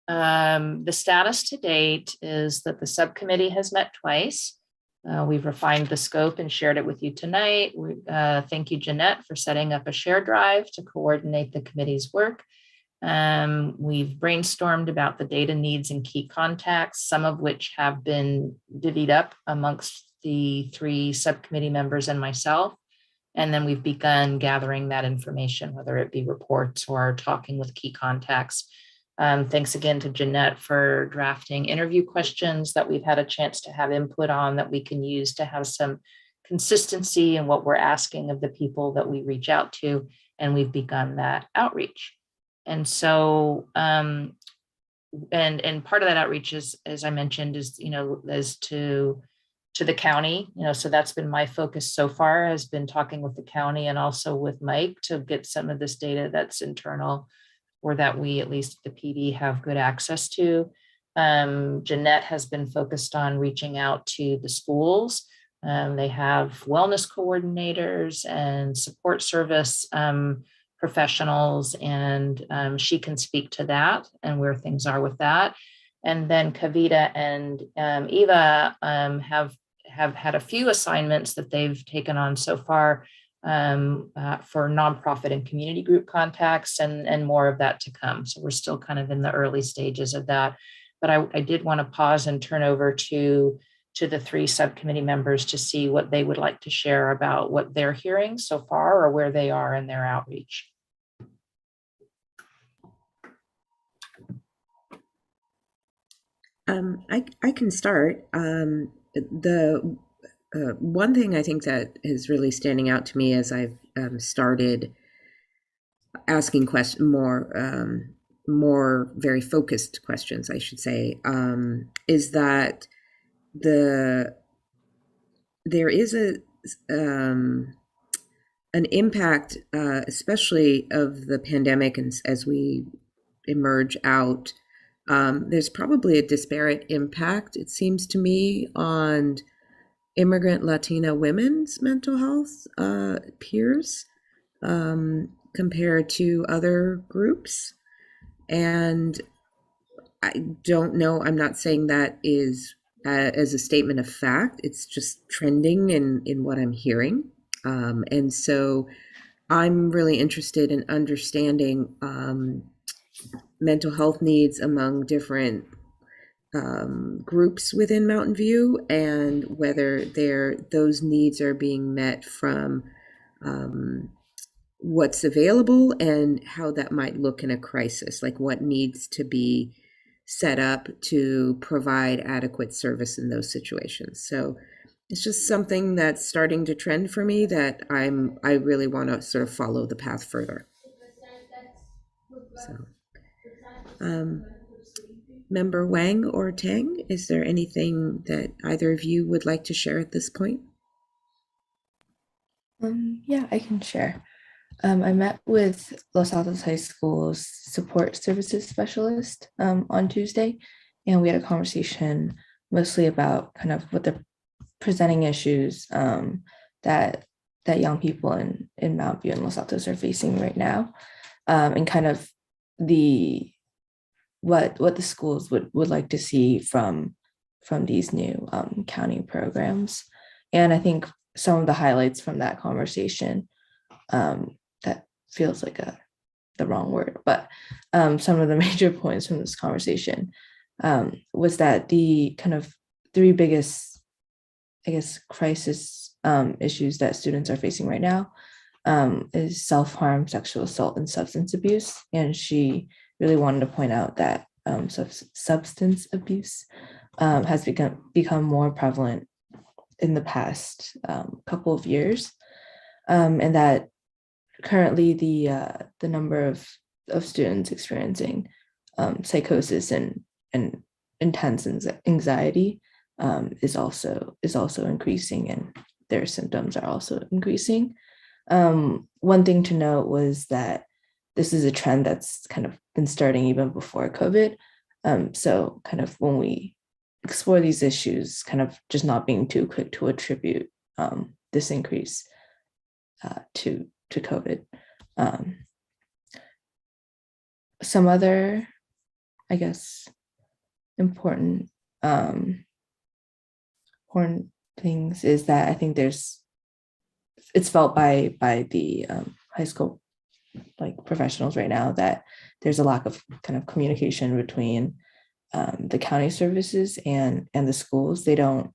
the status to date is that the subcommittee has met twice. We've refined the scope and shared it with you tonight. Thank you, Jeanette, for setting up a share drive to coordinate the committee's work. We've brainstormed about the data needs and key contacts, some of which have been divvied up amongst the 3 subcommittee members and myself. And then we've begun gathering that information, whether it be reports or talking with key contacts. Thanks again to Jeanette for drafting interview questions that we've had a chance to have input on that we can use to have some consistency in what we're asking of the people that we reach out to. And we've begun that outreach. And so, and part of that outreach is, as I mentioned, is, is to the county, so that's been my focus so far, has been talking with the county and also with Mike to get some of this data that's internal, or that we, at least the PD, have good access to. Jeanette has been focused on reaching out to the schools. They have wellness coordinators and support service professionals, and she can speak to that and where things are with that. And then Kavita and Eva have had a few assignments that they've taken on so far for nonprofit and community group contacts, and more of that to come. So we're still kind of in the early stages of that. But I did want to pause and turn over to the three subcommittee members to see what they would like to share about what they're hearing so far, or where they are in their outreach. I can start. The one thing I think that is really standing out to me as I've started asking more very focused questions, I should say, is that there is an impact, especially of the pandemic, and as we emerge out, there's probably a disparate impact, it seems to me, on immigrant Latina women's mental health peers compared to other groups. And I don't know, I'm not saying that is as a statement of fact, it's just trending in what I'm hearing. And so I'm really interested in understanding mental health needs among different groups within Mountain View, and whether those needs are being met from what's available, and how that might look in a crisis, like what needs to be set up to provide adequate service in those situations. So it's just something that's starting to trend for me that I really want to sort of follow the path further. So, Member Wang or Tang, is there anything that either of you would like to share at this point? Yeah, I can share. I met with Los Altos High School's support services specialist on Tuesday, and we had a conversation mostly about kind of what the presenting issues that young people in Mount View and Los Altos are facing right now, and kind of what the schools would like to see from these new county programs. And I think some of the highlights from that conversation, that feels like the wrong word, but some of the major points from this conversation was that the kind of three biggest, I guess, crisis issues that students are facing right now is self-harm, sexual assault, and substance abuse. And she really wanted to point out that substance abuse has become more prevalent in the past couple of years, and that currently the number of students experiencing psychosis and intense anxiety is also increasing, and their symptoms are also increasing. One thing to note was that this is a trend that's kind of been starting even before COVID. So kind of when we explore these issues, kind of just not being too quick to attribute this increase to COVID. Some other, I guess, important things is that I think it's felt by the high school professionals right now that there's a lack of kind of communication between the county services and the schools. They don't,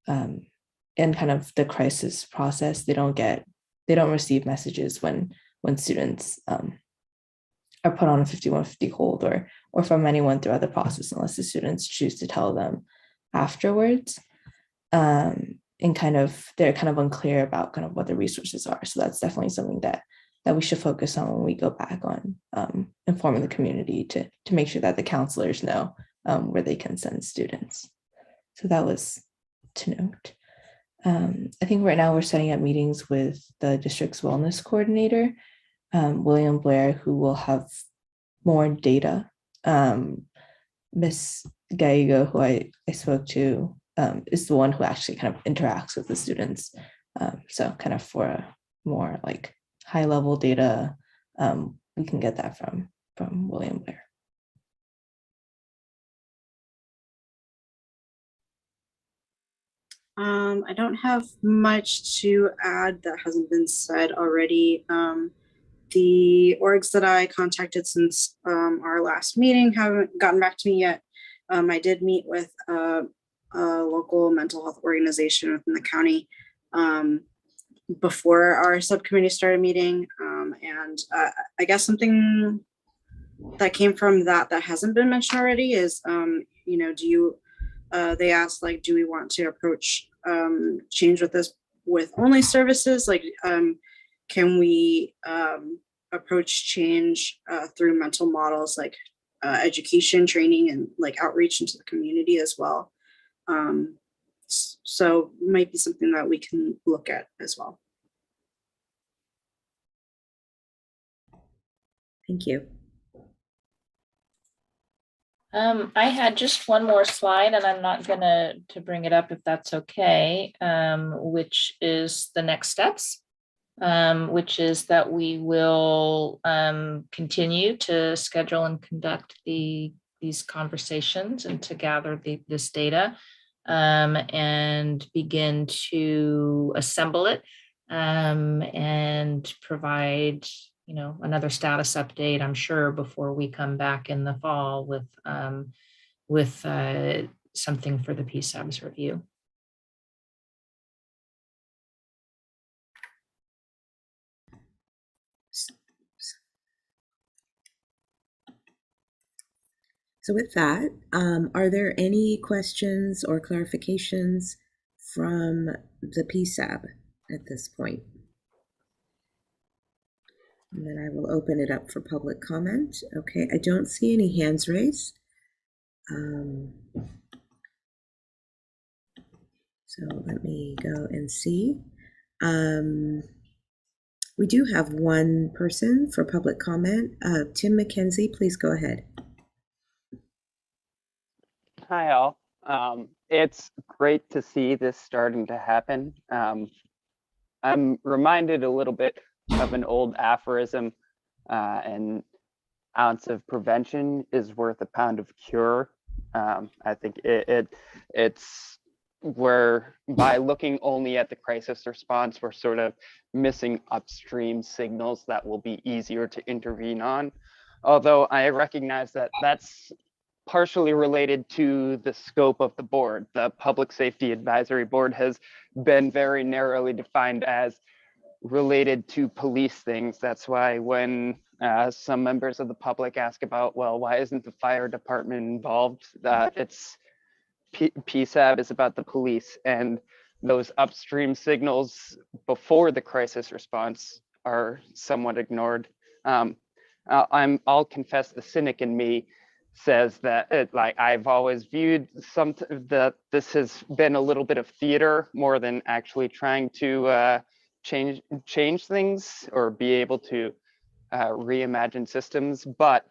and kind of the crisis process, they don't receive messages when students are put on a 5150 hold or from anyone throughout the process, unless the students choose to tell them afterwards. And kind of they're kind of unclear about kind of what the resources are. So that's definitely something that that we should focus on when we go back on informing the community to make sure that the counselors know where they can send students. So that was to note. I think right now we're setting up meetings with the district's wellness coordinator, William Blair, who will have more data. Miss Gallego, who I spoke to, is the one who actually kind of interacts with the students. So kind of for a more like high level data, we can get that from William Blair. I don't have much to add that hasn't been said already. The orgs that I contacted since our last meeting haven't gotten back to me yet. I did meet with a local mental health organization within the county before our subcommittee started meeting. And I guess something that came from that hasn't been mentioned already is, you know, do you, they asked, like, do we want to approach change with this with only services? Like, can we approach change through mental models like education, training, and like outreach into the community as well? So might be something that we can look at as well. Thank you. I had just one more slide, and I'm not gonna bring it up if that's okay, which is the next steps, which is that we will continue to schedule and conduct these conversations and to gather this data and begin to assemble it and provide, you know, another status update, I'm sure, before we come back in the fall with something for the Psab's review. So with that, are there any questions or clarifications from the Psab at this point? And then I will open it up for public comment. Okay, I don't see any hands raised. So let me go and see. We do have one person for public comment. Tim Mckenzie, please go ahead. Hi, all. It's great to see this starting to happen. I'm reminded a little bit of an old aphorism, an ounce of prevention is worth a pound of cure. I think it's where by looking only at the crisis response, we're sort of missing upstream signals that will be easier to intervene on. Although I recognize that that's partially related to the scope of the board. The Public Safety Advisory Board has been very narrowly defined as related to police things. That's why when some members of the public ask about, well, why isn't the fire department involved? It's Psab is about the police, and those upstream signals before the crisis response are somewhat ignored. I'll confess the cynic in me says that like I've always viewed that this has been a little bit of theater more than actually trying to change things or be able to reimagine systems. But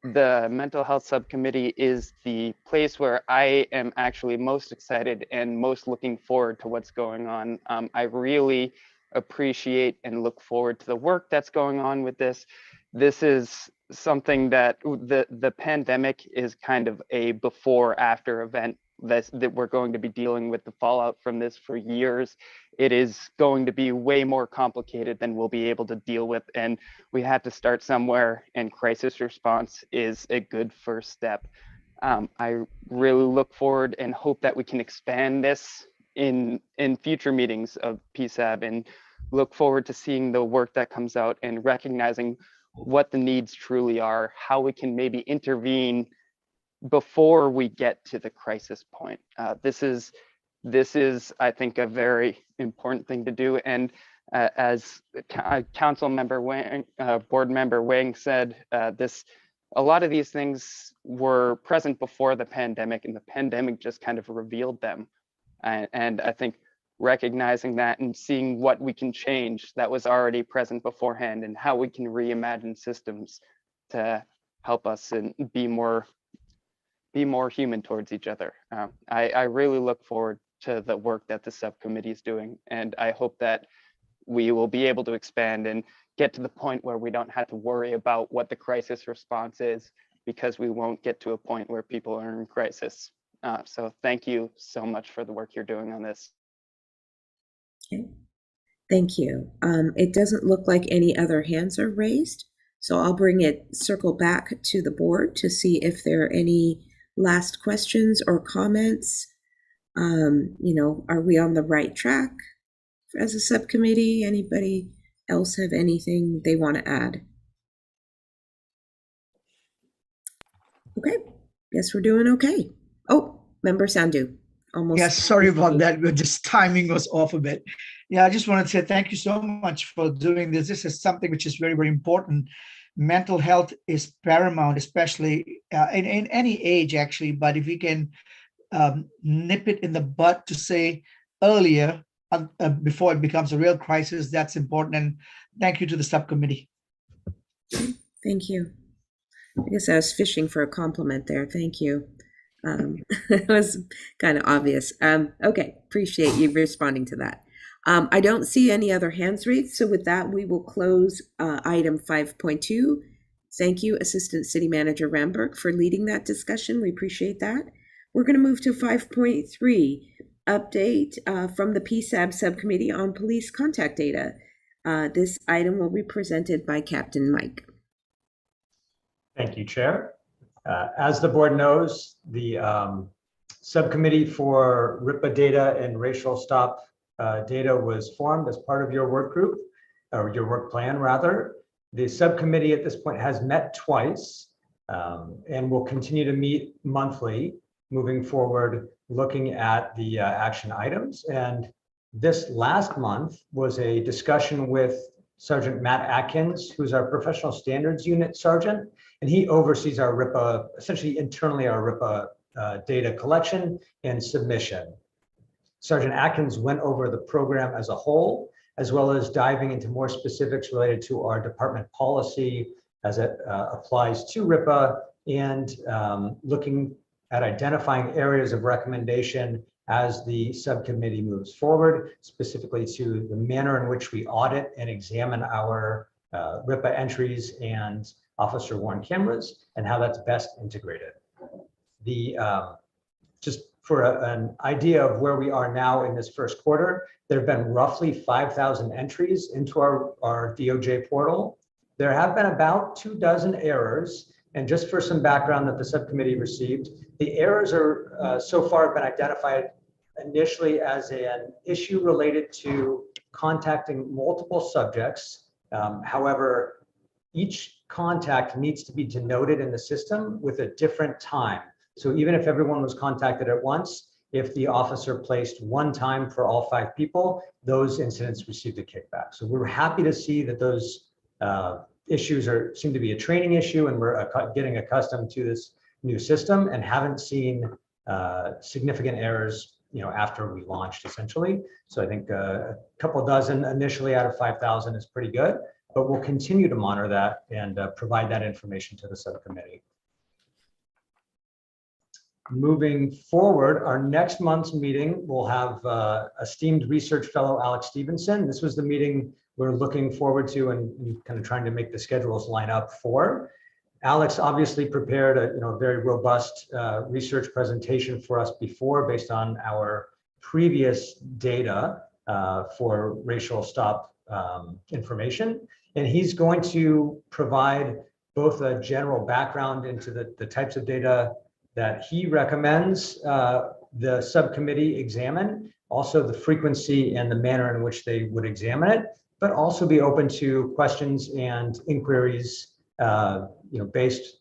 the mental health subcommittee is the place where I am actually most excited and most looking forward to what's going on. I really appreciate and look forward to the work that's going on with this. This is something that the pandemic is kind of a before after event that we're going to be dealing with the fallout from this for years. It is going to be way more complicated than we'll be able to deal with, and we have to start somewhere, and crisis response is a good first step. I really look forward and hope that we can expand this in future meetings of Psab, and look forward to seeing the work that comes out and recognizing what the needs truly are, how we can maybe intervene before we get to the crisis point. This is this is, I think, a very important thing to do. And as council member Wang, board member Wang said, a lot of these things were present before the pandemic, and the pandemic just kind of revealed them. And I think recognizing that and seeing what we can change that was already present beforehand, and how we can reimagine systems to help us and be more human towards each other. I really look forward to the work that the subcommittee is doing, and I hope that we will be able to expand and get to the point where we don't have to worry about what the crisis response is, because we won't get to a point where people are in crisis. So thank you so much for the work you're doing on this. Okay. Thank you. It doesn't look like any other hands are raised, so I'll circle back to the board to see if there are any last questions or comments. Are we on the right track as a subcommittee? Anybody else have anything they want to add? Okay, guess we're doing okay. Oh, Member Sandhu, almost. Yes, sorry about that. But just timing was off a bit. Yeah, I just wanted to say thank you so much for doing this. This is something which is very, very important. Mental health is paramount, especially in any age, actually. But if we can nip it in the bud to say earlier, before it becomes a real crisis, that's important. And thank you to the subcommittee. Thank you. I guess I was fishing for a compliment there. Thank you. It was kind of obvious. Okay, appreciate you responding to that. I don't see any other hands raised. So with that, we will close item 5.2. Thank you, Assistant City Manager Ramberg, for leading that discussion. We appreciate that. We're going to move to 5.3, update from the Psab Subcommittee on Police Contact Data. This item will be presented by Captain Mike. Thank you, Chair. As the board knows, the Subcommittee for RIPA data and racial stop data was formed as part of your work group, or your work plan rather. The subcommittee at this point has met twice and will continue to meet monthly moving forward, looking at the action items. And this last month was a discussion with Sergeant Matt Atkins, who's our Professional Standards Unit Sergeant, and he oversees our RIPA, essentially internally our RIPA data collection and submission. Sergeant Atkins went over the program as a whole, as well as diving into more specifics related to our department policy as it applies to RIPA, and looking at identifying areas of recommendation as the subcommittee moves forward, specifically to the manner in which we audit and examine our RIPA entries and officer worn cameras, and how that's best integrated. Just for an idea of where we are now in this first quarter, there have been roughly 5,000 entries into our DOJ portal. There have been about 24 errors. And just for some background that the subcommittee received, the errors are so far have been identified initially as an issue related to contacting multiple subjects. However, each contact needs to be denoted in the system with a different time. So even if everyone was contacted at once, if the officer placed one time for all 5 people, those incidents received a kickback. So we're happy to see that those issues seem to be a training issue, and we're getting accustomed to this new system and haven't seen significant errors, after we launched essentially. So I think a couple dozen initially out of 5,000 is pretty good, but we'll continue to monitor that and provide that information to the subcommittee. Moving forward, our next month's meeting will have esteemed research fellow Alex Stevenson. This was the meeting we're looking forward to and kind of trying to make the schedules line up for. Alex obviously prepared a very robust research presentation for us before, based on our previous data for racial stop information. And he's going to provide both a general background into the types of data that he recommends the subcommittee examine, also the frequency and the manner in which they would examine it, but also be open to questions and inquiries, based,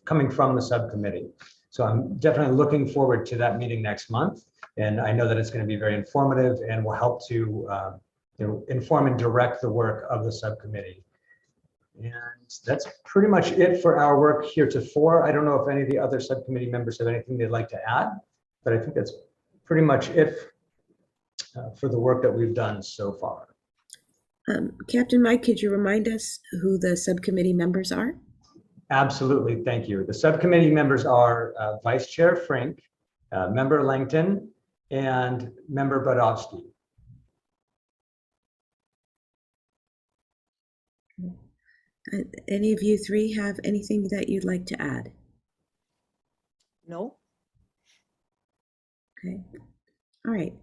coming from the subcommittee. So I'm definitely looking forward to that meeting next month. And I know that it's going to be very informative and will help to inform and direct the work of the subcommittee. And that's pretty much it for our work heretofore. I don't know if any of the other subcommittee members have anything they'd like to add, but I think that's pretty much it for the work that we've done so far. Captain Mike, could you remind us who the subcommittee members are? Absolutely, thank you. The subcommittee members are Vice Chair Frink, Member Langton, and Member Badovsky. Any of you three have anything that you'd like to add? No? Okay. All right.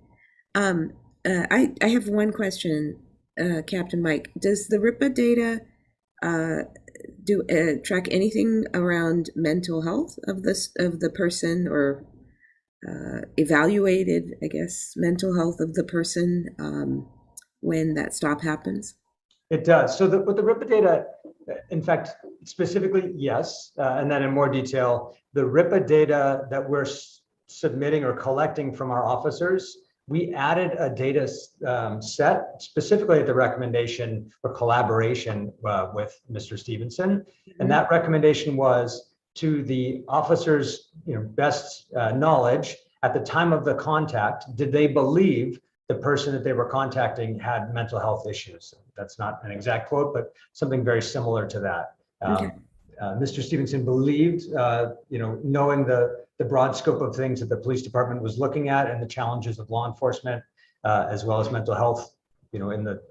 I have one question, Captain Mike. Does the RIPA data track anything around mental health of the person, or evaluated, I guess, mental health of the person when that stop happens? It does. So with the RIPA data, in fact, specifically, yes. And then in more detail, the RIPA data that we're submitting or collecting from our officers, we added a data set specifically at the recommendation or collaboration with Mr. Stevenson. And that recommendation was to the officers' best knowledge at the time of the contact, did they believe the person that they were contacting had mental health issues? That's not an exact quote, but something very similar to that. Okay. Mr. Stevenson believed, knowing the broad scope of things that the police department was looking at and the challenges of law enforcement, as well as mental health, in the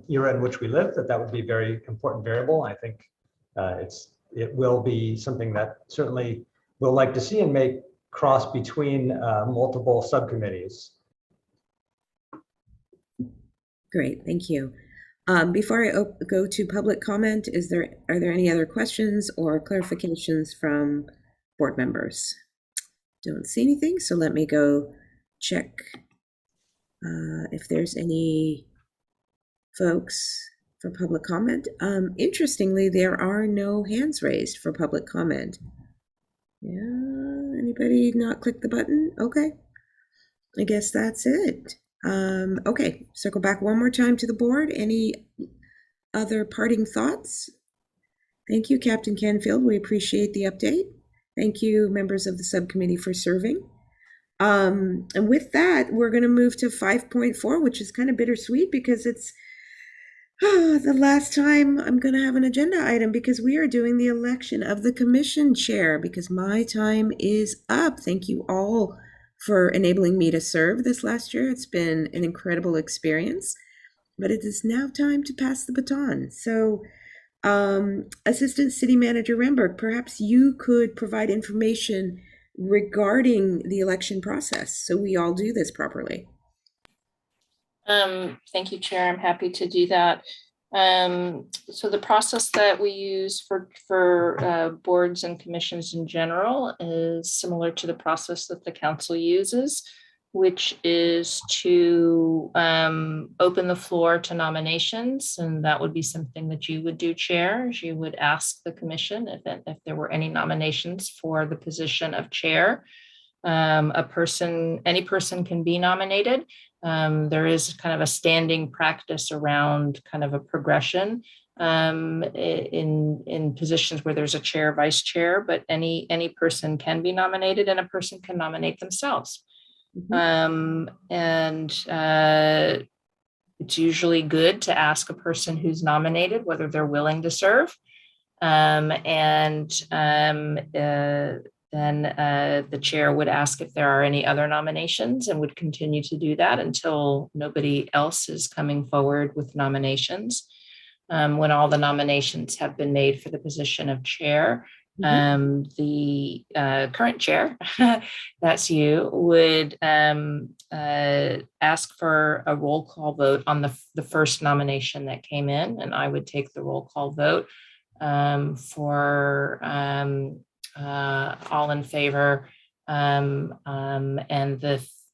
era in which we live, that would be a very important variable. I think it will be something that certainly we'll like to see and may cross between multiple subcommittees. Great, thank you. Before I go to public comment, are there any other questions or clarifications from board members? Don't see anything, so let me go check if there's any folks for public comment. Interestingly, there are no hands raised for public comment. Yeah, anybody not click the button? Okay, I guess that's it. Okay, circle back one more time to the board. Any other parting thoughts? Thank you, Captain Canfield. We appreciate the update. Thank you, members of the subcommittee, for serving. And with that, we're going to move to 5.4, which is kind of bittersweet because it's the last time I'm going to have an agenda item, because we are doing the election of the commission chair, because my time is up. Thank you all for enabling me to serve this last year. It's been an incredible experience, but it is now time to pass the baton. So, Assistant City Manager Remberg, perhaps you could provide information regarding the election process so we all do this properly. Thank you, Chair. I'm happy to do that. So the process that we use for boards and commissions in general is similar to the process that the council uses, which is to open the floor to nominations. And that would be something that you would do, Chair. You would ask the commission if there were any nominations for the position of chair. Any person can be nominated. There is kind of a standing practice around kind of a progression in positions where there's a chair, vice chair, but any person can be nominated and a person can nominate themselves. It's usually good to ask a person who's nominated whether they're willing to serve. Then the chair would ask if there are any other nominations and would continue to do that until nobody else is coming forward with nominations. When all the nominations have been made for the position of chair, the current chair, that's you, would ask for a roll call vote on the first nomination that came in, and I would take the roll call vote for all in favor, and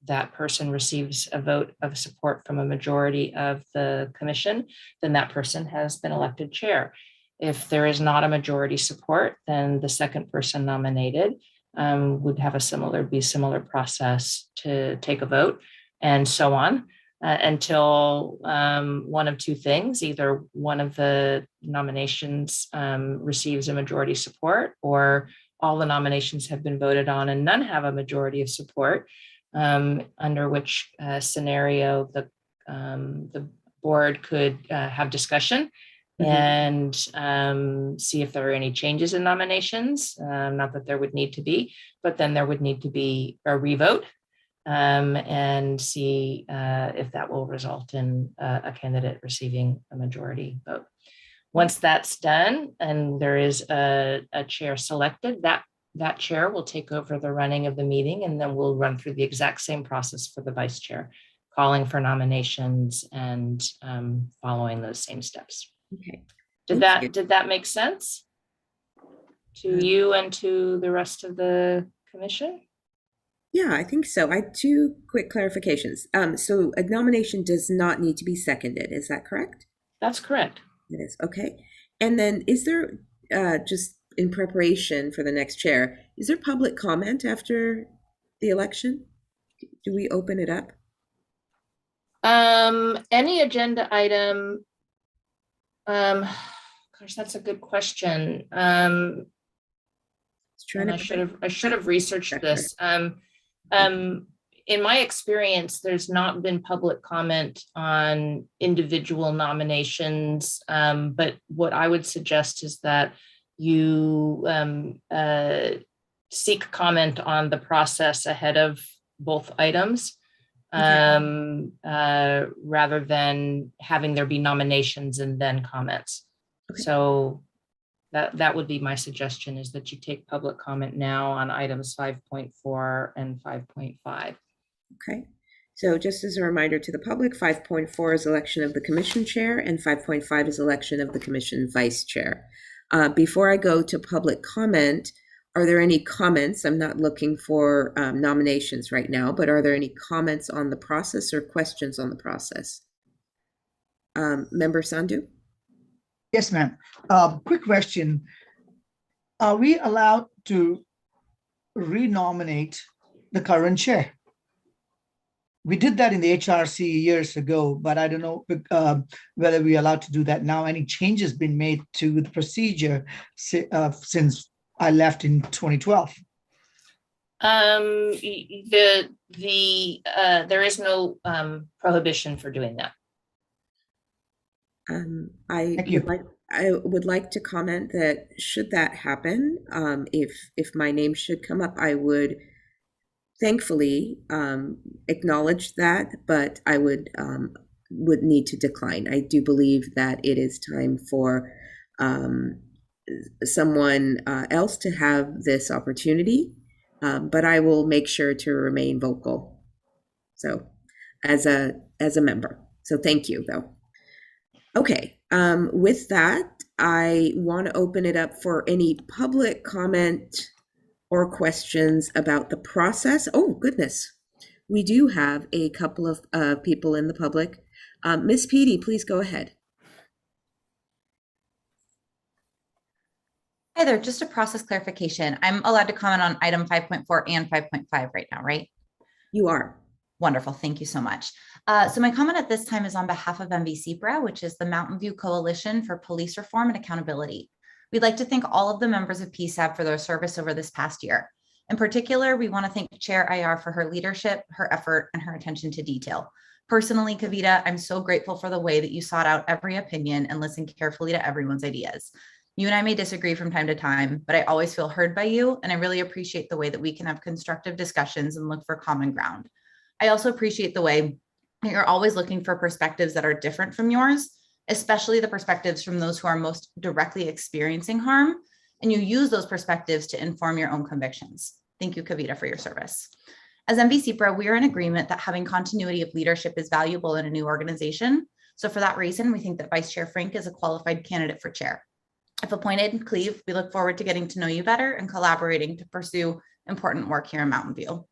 that person receives a vote of support from a majority of the commission, then that person has been elected chair. If there is not a majority support, then the second person nominated would have be similar process to take a vote and so on until one of two things, either one of the nominations receives a majority support, or all the nominations have been voted on and none have a majority of support, under which scenario the board could have discussion and see if there are any changes in nominations. Not that there would need to be, but then there would need to be a revote and see if that will result in a candidate receiving a majority vote. Once that's done and there is a chair selected, that chair will take over the running of the meeting, and then we'll run through the exact same process for the vice chair, calling for nominations and following those same steps. Okay. Did that make sense to you and to the rest of the commission? Yeah, I think so. I have two quick clarifications. So a nomination does not need to be seconded. Is that correct? That's correct. It is. Okay. And then is there, just in preparation for the next chair, is there public comment after the election? Do we open it up? Any agenda item, gosh, that's a good question. I should have researched this. In my experience, there's not been public comment on individual nominations, but what I would suggest is that you seek comment on the process ahead of both items, rather than having there be nominations and then comments. Okay. So that would be my suggestion, is that you take public comment now on items 5.4 and 5.5. Okay, so just as a reminder to the public, 5.4 is election of the commission chair and 5.5 is election of the commission vice chair. Before I go to public comment, are there any comments? I'm not looking for nominations right now, but are there any comments on the process or questions on the process? Member Sandhu? Yes, ma'am. Quick question. Are we allowed to renominate the current chair? We did that in the HRC years ago, but I don't know whether we're allowed to do that now. Any changes been made to the procedure since I left in 2012? There is no prohibition for doing that. I would like to comment that should that happen, if my name should come up, I would thankfully acknowledge that, but I would need to decline. I do believe that it is time for someone else to have this opportunity, but I will make sure to remain vocal. So as a member. So thank you, though. Okay, with that, I want to open it up for any public comment or questions about the process. Oh, goodness. We do have a couple of people in the public. Ms. Petey, please go ahead. Hi there, just a process clarification. I'm allowed to comment on item 5.4 and 5.5 right now, right? You are. Wonderful, thank you so much. So my comment at this time is on behalf of MVCPRA, which is the Mountain View Coalition for Police Reform and Accountability. We'd like to thank all of the members of Psab for their service over this past year. In particular, we want to thank Chair IR for her leadership, her effort, and her attention to detail. Personally, Kavita, I'm so grateful for the way that you sought out every opinion and listened carefully to everyone's ideas. You and I may disagree from time to time, but I always feel heard by you, and I really appreciate the way that we can have constructive discussions and look for common ground. I also appreciate the way that you're always looking for perspectives that are different from yours, especially the perspectives from those who are most directly experiencing harm, and you use those perspectives to inform your own convictions. Thank you, Kavita, for your service. As MVCPRA, we are in agreement that having continuity of leadership is valuable in a new organization. So for that reason, we think that Vice Chair Frank is a qualified candidate for chair. If appointed, Cleve, we look forward to getting to know you better and collaborating to pursue important work here in Mountain View.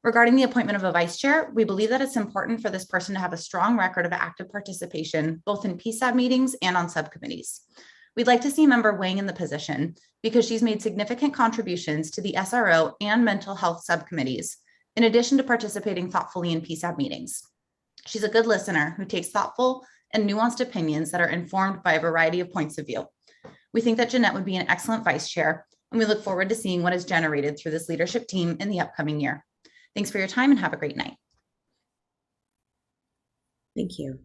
Regarding the appointment of a vice chair, we believe that it's important for this person to have a strong record of active participation, both in Psab meetings and on subcommittees. We'd like to see Member Wang in the position because she's made significant contributions to the SRO and mental health subcommittees, in addition to participating thoughtfully in Psab meetings. She's a good listener who takes thoughtful and nuanced opinions that are informed by a variety of points of view. We think that Jeanette would be an excellent vice chair, and we look forward to seeing what is generated through this leadership team in the upcoming year. Thanks for your time and have a great night. Thank you.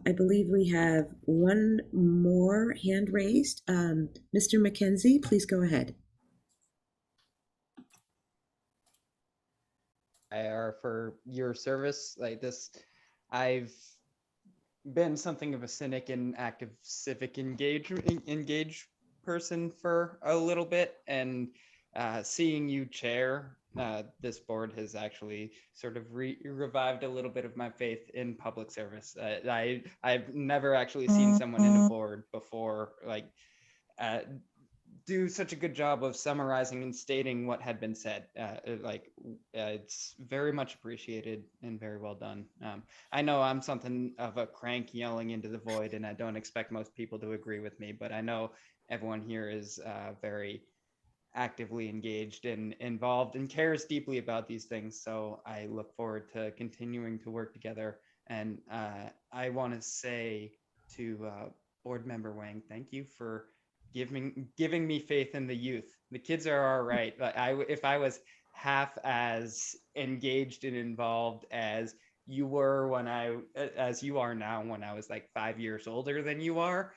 I believe we have one more hand raised. Mr. Mckenzie, please go ahead. For your service like this. I've been something of a cynic and active civic engage person for a little bit, and seeing you chair this board has actually sort of revived a little bit of my faith in public service. I've never actually seen someone in a board before like do such a good job of summarizing and stating what had been said. It's very much appreciated and very well done. I know I'm something of a crank yelling into the void, and I don't expect most people to agree with me, but I know everyone here is very actively engaged and involved and cares deeply about these things. So I look forward to continuing to work together. And I want to say to Board Member Wang, thank you for giving me faith in the youth. The kids are all right. If I was half as engaged and involved as you were as you are now, when I was like 5 years older than you are,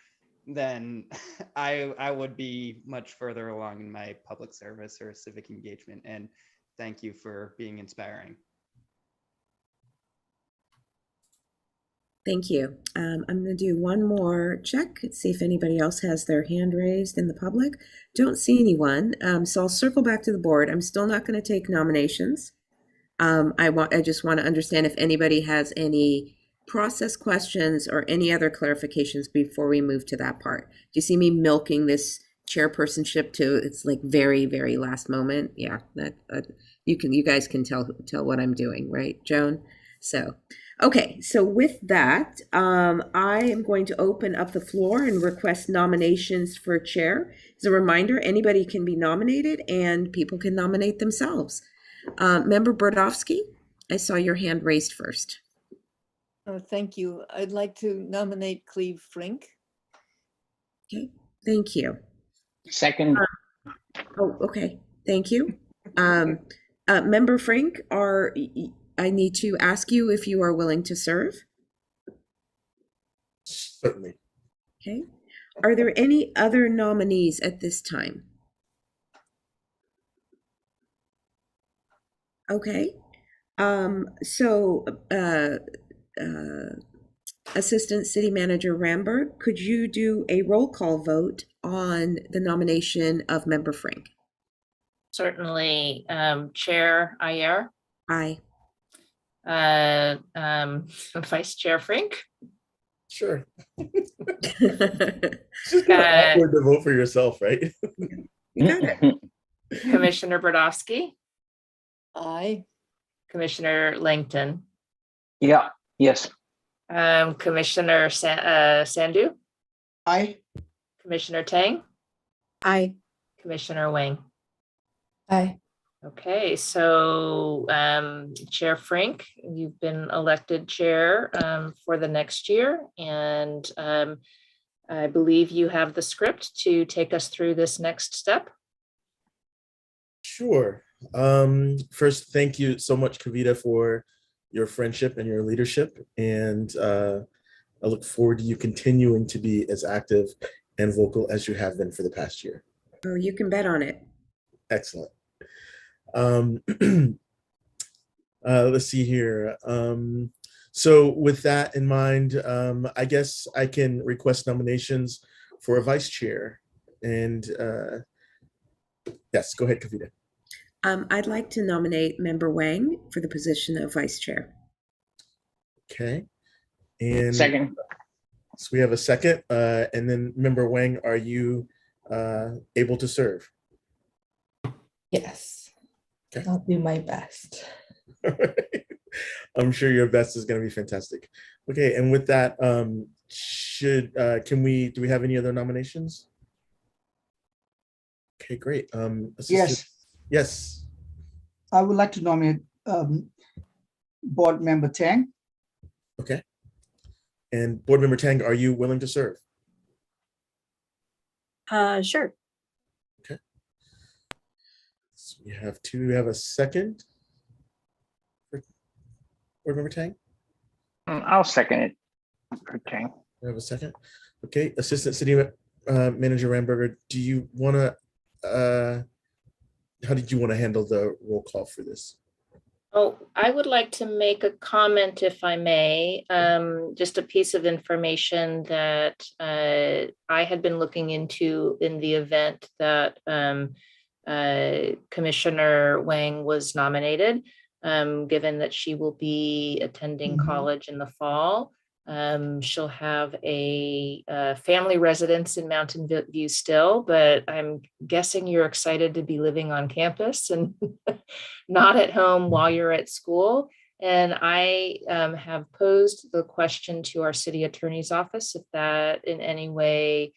then I would be much further along in my public service or civic engagement. And thank you for being inspiring. Thank you. I'm going to do one more check, see if anybody else has their hand raised in the public. Don't see anyone, so I'll circle back to the board. I'm still not going to take nominations. I just want to understand if anybody has any process questions or any other clarifications before we move to that part. Do you see me milking this chairpersonship to it's like very, very last moment? Yeah, that you guys can tell what I'm doing, right, Joan? So. Okay, so with that, I am going to open up the floor and request nominations for chair. As a reminder, anybody can be nominated and people can nominate themselves. Member Brodowski, I saw your hand raised first. Oh, thank you. I'd like to nominate Cleve Frink. Okay, thank you. Second. Okay, thank you. Member Frink, I need to ask you if you are willing to serve. Certainly. Okay. Are there any other nominees at this time? Okay. Assistant City Manager Ramberg, could you do a roll call vote on the nomination of Member Frink? Certainly. Chair Ayer. Aye. Vice Chair Frink. Sure. It's just kind of awkward to vote for yourself, right? You got it. Commissioner Brodowski. Aye. Commissioner Langton. Yeah. Yes. Commissioner Sandhu. Aye. Commissioner Tang. Aye. Commissioner Wang. Aye. Okay, so Chair Frink, you've been elected chair for the next year, and I believe you have the script to take us through this next step. Sure. First, thank you so much, Kavita, for your friendship and your leadership, and I look forward to you continuing to be as active and vocal as you have been for the past year. Oh, you can bet on it. Excellent. Let's see here. So with that in mind, I guess I can request nominations for a vice chair. And yes, go ahead, Kavita. I'd like to nominate Member Wang for the position of vice chair. Okay. And Second. so we have a second. And then Member Wang, are you able to serve? Yes. Okay. I'll do my best. I'm sure your best is going to be fantastic. Okay, and with that, do we have any other nominations? Okay, great. Yes, Yes. I would like to nominate Board Member Tang. Okay. And Board Member Tang, are you willing to serve? Sure. So we have two. We have a second for Board Member Tang. I'll second it. Okay. We have a second. Okay, Assistant City Manager Ramberger, do you want to, how did you want to handle the roll call for this? Oh, I would like to make a comment, if I may, just a piece of information that I had been looking into in the event that Commissioner Wang was nominated, given that she will be attending college in the fall. She'll have a family residence in Mountain View still, but I'm guessing you're excited to be living on campus and not at home while you're at school. And I have posed the question to our city attorney's office if that in any way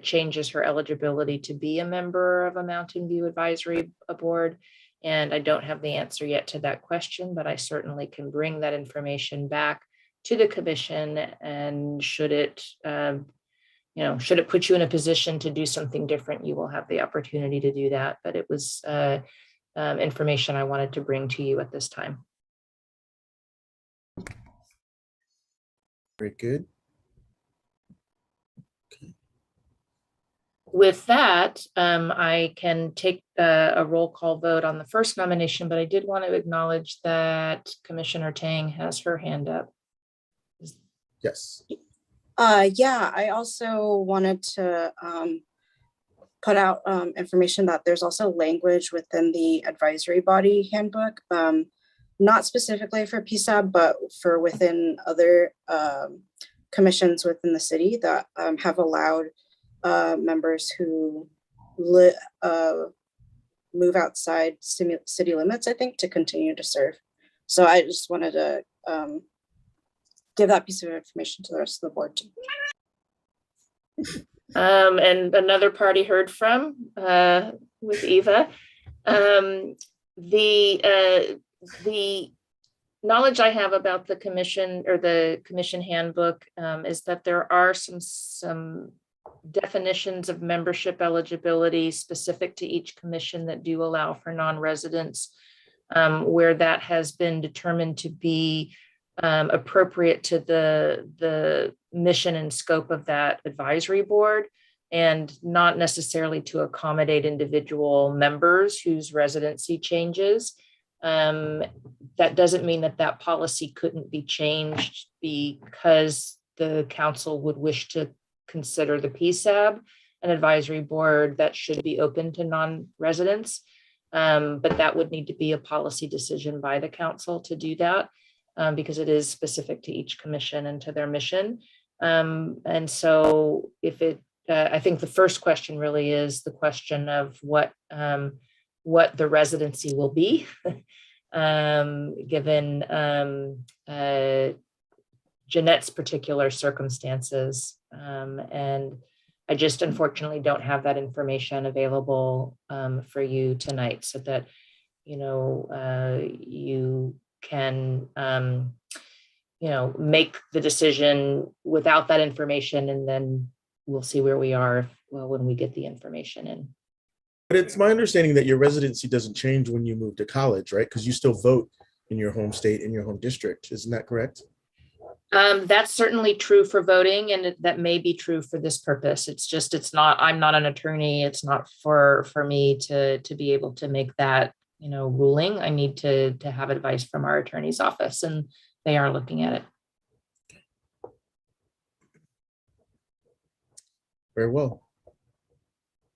changes her eligibility to be a member of a Mountain View Advisory Board. And I don't have the answer yet to that question, but I certainly can bring that information back to the commission, and should it put you in a position to do something different, you will have the opportunity to do that. But it was information I wanted to bring to you at this time. Very good. With that, I can take a roll call vote on the first nomination, but I did want to acknowledge that Commissioner Tang has her hand up. Yes. Yeah, I also wanted to put out information that there's also language within the advisory body handbook, not specifically for Psab, but for within other commissions within the city that have allowed members who move outside city limits, I think, to continue to serve. So I just wanted to give that piece of information to the rest of the board too. And another party heard from with Eva. The knowledge I have about the commission or the commission handbook is that there are some definitions of membership eligibility specific to each commission that do allow for non-residents, where that has been determined to be appropriate to the mission and scope of that advisory board, and not necessarily to accommodate individual members whose residency changes. That doesn't mean that policy couldn't be changed because the council would wish to consider the Psab an advisory board that should be open to non-residents. But that would need to be a policy decision by the council to do that. Because it is specific to each commission and to their mission. And so I think the first question really is the question of what the residency will be, given Jeanette's particular circumstances. And I just unfortunately don't have that information available for you tonight, so that, you can make the decision without that information, and then we'll see where we are when we get the information in. But it's my understanding that your residency doesn't change when you move to college, right? Because you still vote in your home state, in your home district. Isn't that correct? That's certainly true for voting, and that may be true for this purpose. I'm not an attorney. It's not for me to be able to make that ruling. I need to have advice from our attorney's office, and they are looking at it. Very well.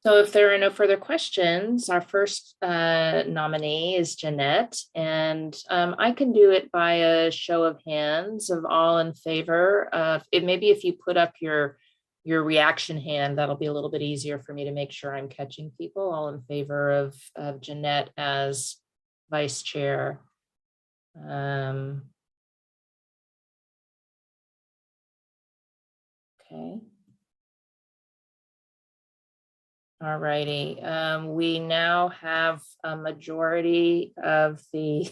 So if there are no further questions, our first nominee is Jeanette, and I can do it by a show of hands of all in favor of it. Maybe if you put up your reaction hand, that'll be a little bit easier for me to make sure I'm catching people. All in favor of Jeanette as vice chair. Okay. All righty. We now have a majority of the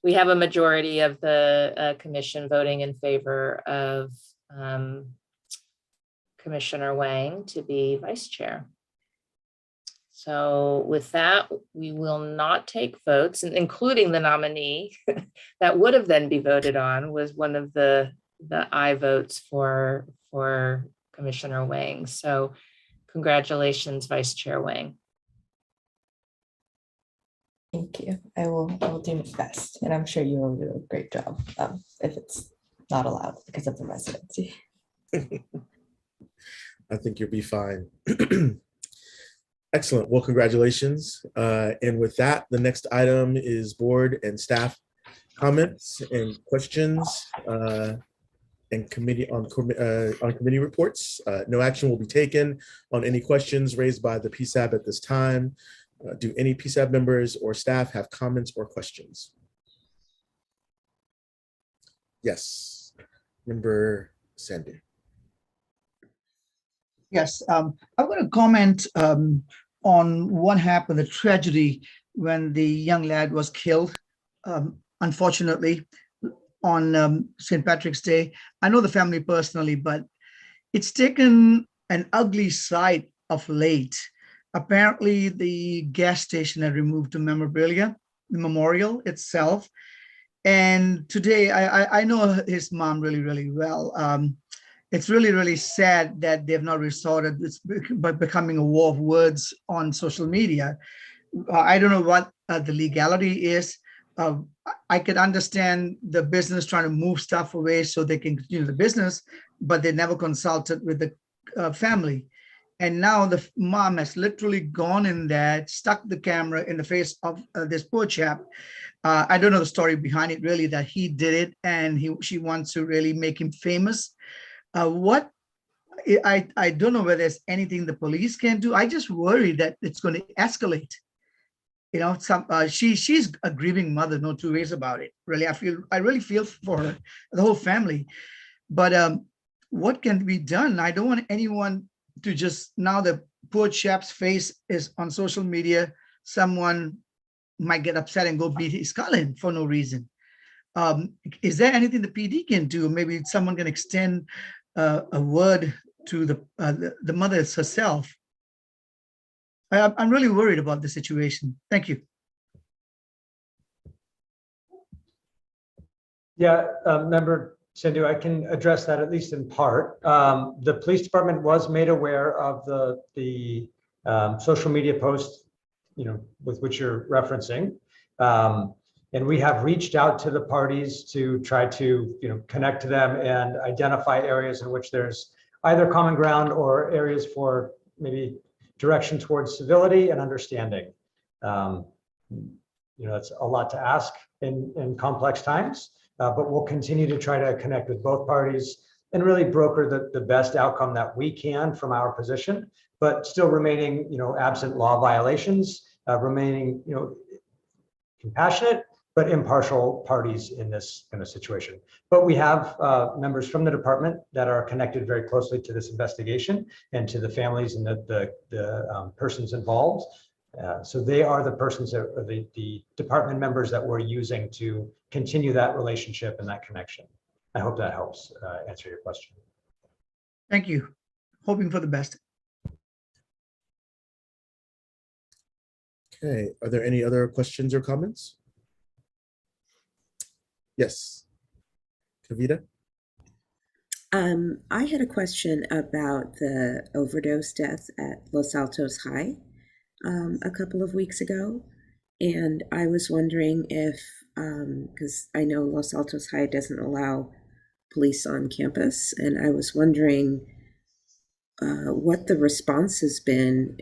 we have a majority of the commission voting in favor of Commissioner Wang to be vice chair. So with that, we will not take votes, including the nominee that would have then be voted on was one of the aye votes for Commissioner Wang. So congratulations, Vice Chair Wang. Thank you. I will do my best, and I'm sure you will do a great job if it's not allowed because of the residency. I think you'll be fine. Excellent. Well, congratulations. And with that, the next item is board and staff comments and questions and committee on committee reports. No action will be taken on any questions raised by the Psab at this time. Do any Psab members or staff have comments or questions? Yes, Member Sandy. Yes, I'm going to comment on what happened, the tragedy when the young lad was killed, unfortunately, on St. Patrick's Day. I know the family personally, but it's taken an ugly side of late. Apparently, the gas station had removed the memorabilia, the memorial itself. And today, I know his mom really, really well. It's really, really sad that they've not resorted. It's becoming a war of words on social media. I don't know what the legality is. I could understand the business trying to move stuff away so they can continue the business, but they never consulted with the family. And now the mom has literally gone in there, stuck the camera in the face of this poor chap. I don't know the story behind it really, that he did it and she wants to really make him famous. I don't know whether there's anything the police can do. I just worry that it's going to escalate. You know, she's a grieving mother, no two ways about it. Really, I really feel for her, the whole family. But what can be done? I don't want anyone to just, now the poor chap's face is on social media, someone might get upset and go beat his skull in for no reason. Is there anything the PD can do? Maybe someone can extend a word to the mother herself. I'm really worried about the situation. Thank you. Yeah, Member Sandhu, I can address that at least in part. The police department was made aware of the social media post, with which you're referencing. And we have reached out to the parties to try to, connect to them and identify areas in which there's either common ground or areas for maybe direction towards civility and understanding. That's a lot to ask in complex times, but we'll continue to try to connect with both parties and really broker the best outcome that we can from our position, but still remaining, absent law violations, remaining, compassionate, but impartial parties in this kind of situation. But we have members from the department that are connected very closely to this investigation and to the families and the persons involved. So they are the persons that are the department members that we're using to continue that relationship and that connection. I hope that helps answer your question. Thank you. Hoping for the best. Okay, are there any other questions or comments? Yes, Kavita? I had a question about the overdose death at Los Altos High a couple of weeks ago. And I was wondering if, because I know Los Altos High doesn't allow police on campus, and I was wondering what the response has been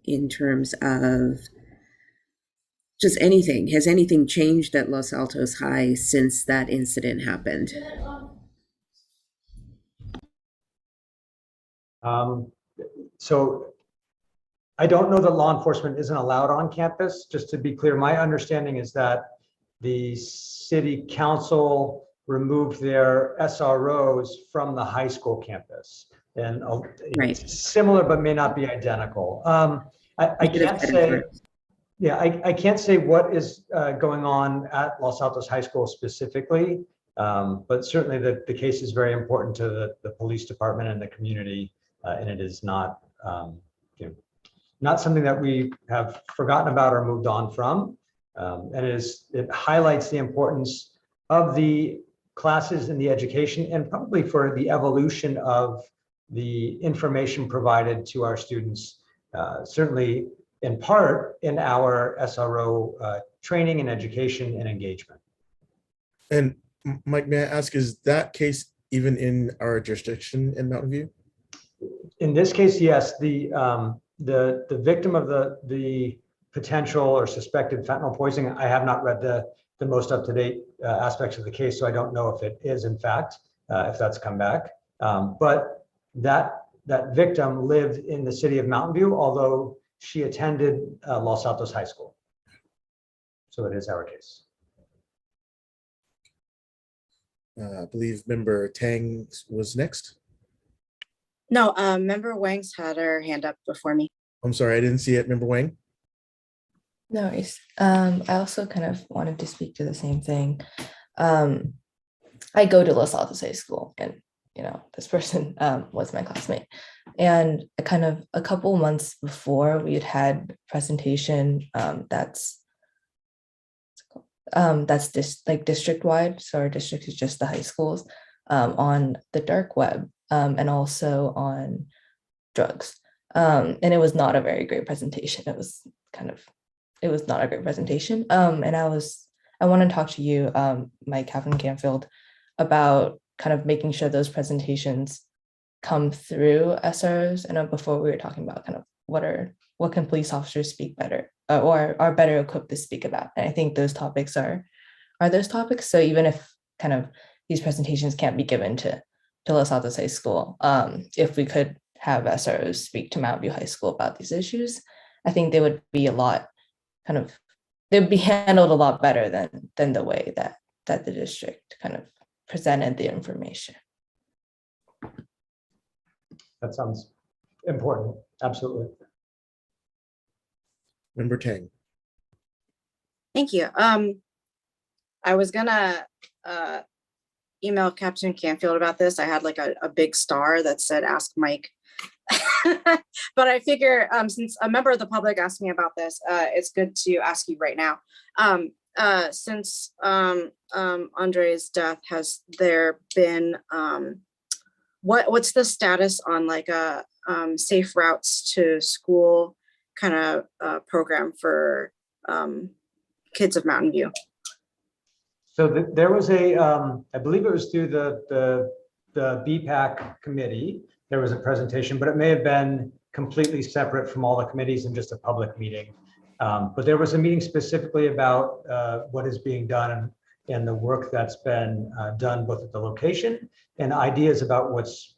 in terms of just anything. Has anything changed at Los Altos High since that incident happened? So I don't know that law enforcement isn't allowed on campus. Just to be clear, my understanding is that the city council removed their SROs from the high school campus. And Right. similar, but may not be identical. I can't say, yeah, I can't say what is going on at Los Altos High School specifically, but certainly the case is very important to the police department and the community, and it is not, not something that we have forgotten about or moved on from. And it highlights the importance of the classes in the education and probably for the evolution of the information provided to our students, certainly in part in our SRO training and education and engagement. And Mike, may I ask, is that case even in our jurisdiction in Mountain View? In this case, yes. The victim of the potential or suspected fentanyl poisoning, I have not read the most up-to-date aspects of the case, so I don't know if it is in fact, if that's come back. But that victim lived in the city of Mountain View, although she attended Los Altos High School. So it is our case. I believe Member Tang was next. No, Member Wang's had her hand up before me. I'm sorry, I didn't see it. Member Wang? No worries. I also kind of wanted to speak to the same thing. I go to Los Altos High School, and this person was my classmate. And kind of a couple months before, we had presentation that's just like district wide. So our district is just the high schools, on the dark web, and also on drugs. And it was not a very great presentation. It was not a great presentation. And I want to talk to you, Mike Canfield, about kind of making sure those presentations come through SROs. And before we were talking about kind of what can police officers speak better or are better equipped to speak about. And I think those topics are those topics. So even if kind of these presentations can't be given to Los Altos High School, if we could have SROs speak to Mountain View High School about these issues, I think they would be they'd be handled a lot better than the way that the district kind of presented the information. That sounds important. Absolutely. Member Tang. Thank you. I was gonna email Captain Canfield about this. I had like a big star that said "Ask Mike," but I figure since a member of the public asked me about this, it's good to ask you right now. Since Andre's death, has there been what's the status on like a safe routes to school kind of program for kids of Mountain View? So there was I believe it was through the BPAC committee. There was a presentation, but it may have been completely separate from all the committees and just a public meeting. But there was a meeting specifically about what is being done and the work that's been done both at the location and ideas about what's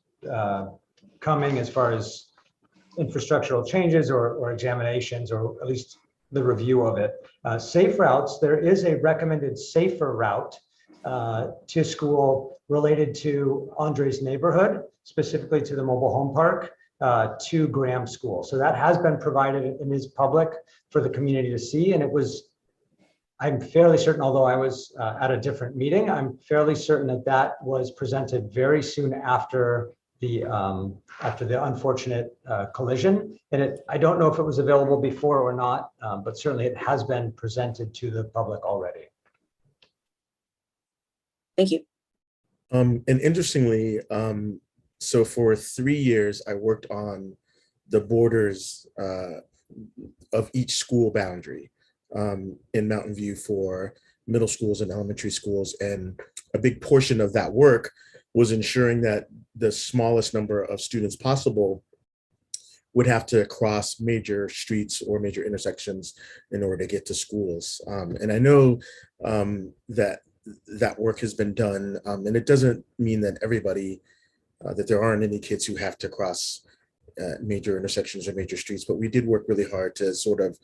coming as far as infrastructural changes or examinations, or at least the review of it. Safe routes, there is a recommended safer route to school related to Andre's neighborhood, specifically to the mobile home park, to Graham School. So that has been provided and is public for the community to see. And it was, I'm fairly certain, although I was at a different meeting, I'm fairly certain that was presented very soon after the unfortunate collision. And I don't know if it was available before or not, but certainly it has been presented to the public already. Thank you. And interestingly, so for 3 years, I worked on the borders of each school boundary in Mountain View for middle schools and elementary schools. And a big portion of that work was ensuring that the smallest number of students possible would have to cross major streets or major intersections in order to get to schools. And I know that work has been done, and it doesn't mean that everybody, that there aren't any kids who have to cross major intersections or major streets, but we did work really hard to sort of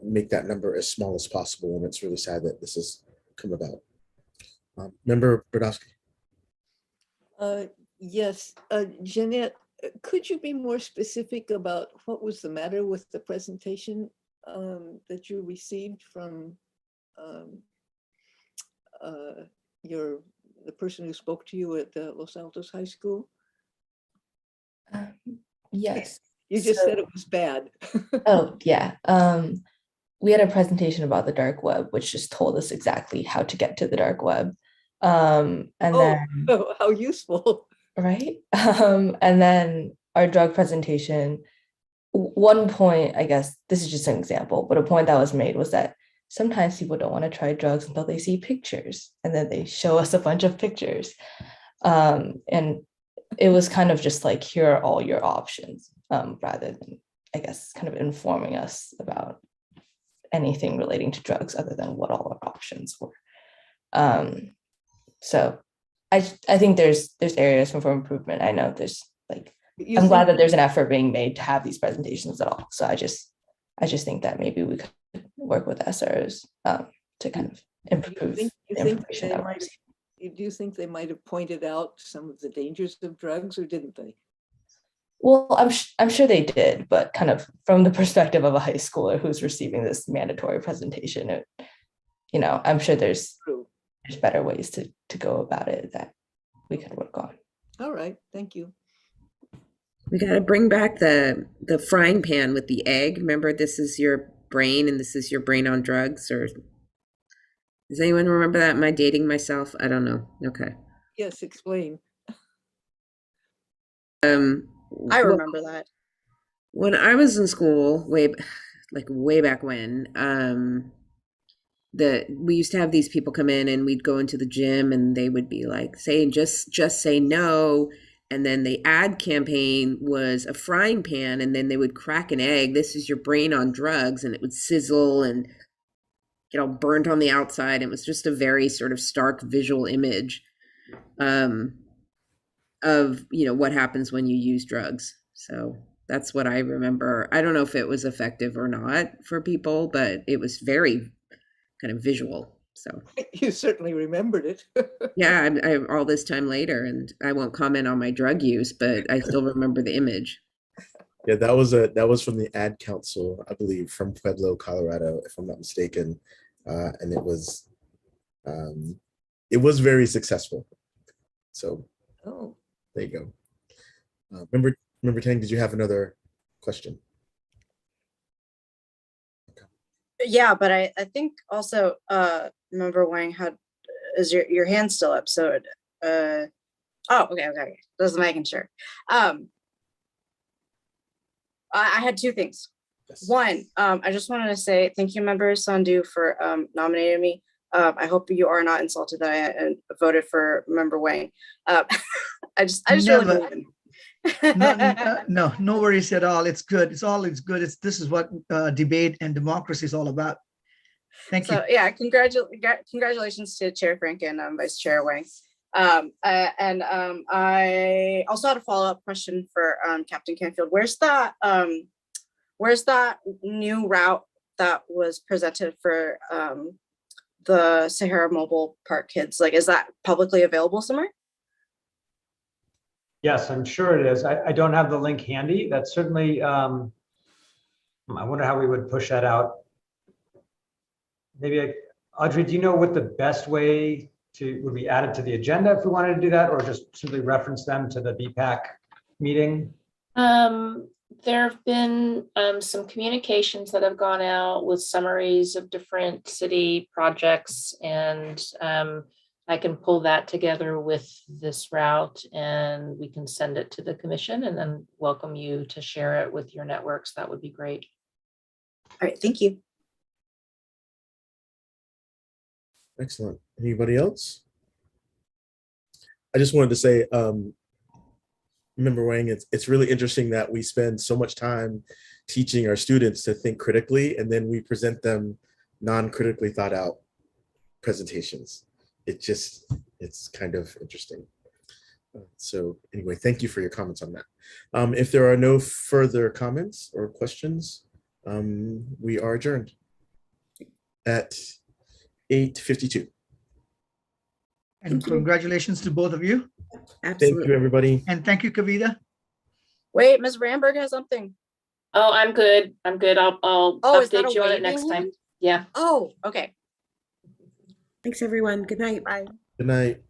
make that number as small as possible, and it's really sad that this has come about. Member Brodowski. Yes, Jeanette, could you be more specific about what was the matter with the presentation that you received from the person who spoke to you at Los Altos High School? Yes. You just said it was bad. Oh, yeah. We had a presentation about the dark web, which just told us exactly how to get to the dark web. And then, how useful. right? And then our drug presentation, one point, I guess this is just an example, but a point that was made was that sometimes people don't want to try drugs until they see pictures, and then they show us a bunch of pictures. And it was kind of just like, here are all your options, rather than, I guess, kind of informing us about anything relating to drugs other than what all our options were. So I think there's areas for improvement. I know there's like, I'm glad that there's an effort being made to have these presentations at all. So I just think that maybe we could work with SROs to kind of improve the information that we're receiving. Do you think they might have pointed out some of the dangers of drugs, or didn't they? Well, I'm sure they did, but kind of from the perspective of a high schooler who's receiving this mandatory presentation, I'm sure there's better ways to go about it that we could work on. All right, thank you. We got to bring back the frying pan with the egg. Remember, this is your brain and this is your brain on drugs. Or does anyone remember that? Am I dating myself? I don't know. Okay. Yes, explain. I remember that. When I was in school, way back when, we used to have these people come in and we'd go into the gym and they would be like saying, just say no. And then the ad campaign was a frying pan, and then they would crack an egg. This is your brain on drugs, and it would sizzle and get all burnt on the outside. It was just a very sort of stark visual image of what happens when you use drugs. So that's what I remember. I don't know if it was effective or not for people, but it was very kind of visual. So you certainly remembered it. Yeah, I'm all this time later, and I won't comment on my drug use, but I still remember the image. Yeah, that was from the Ad Council, I believe, from Pueblo, Colorado, if I'm not mistaken, and it was very successful. So, there you go. Member Tang, did you have another question? Yeah, but I think also Member Wang is your hand still up? So okay. Just making sure. I had two things. Yes. One, I just wanted to say thank you, Member Sandhu, for nominating me. I hope you are not insulted that I voted for Member Wang. I just really believe in no worries at all. It's good. It's good. This is what debate and democracy is all about. Thank you. So yeah, congratulations to Chair Frank and Vice Chair Wang. I also had a follow-up question for Captain Canfield. Where's that new route that was presented for the Sahara Mobile Park kids? Like, is that publicly available somewhere? Yes, I'm sure it is. I don't have the link handy. That's certainly, I wonder how we would push that out. Maybe, Audrey, do you know what the best way would be added to the agenda if we wanted to do that, or just simply reference them to the BPAC meeting? There have been some communications that have gone out with summaries of different city projects, and I can pull that together with this route and we can send it to the commission and then welcome you to share it with your networks. That would be great. All right, thank you. Excellent. Anybody else? I just wanted to say, Member Wang, it's really interesting that we spend so much time teaching our students to think critically, and then we present them non-critically thought out presentations. It's kind of interesting. So anyway, thank you for your comments on that. If there are no further comments or questions, we are adjourned at 8:52. And Thank you. congratulations to both of you. Thank Absolutely. you, everybody. And thank you, Kavita. Wait, Ms. Ramberg has something. Oh, I'm good. I'm good. I'll Oh, is that a update you on it waving next time. hand? Yeah. Oh, okay. Thanks, everyone. Good night. Bye. Good night.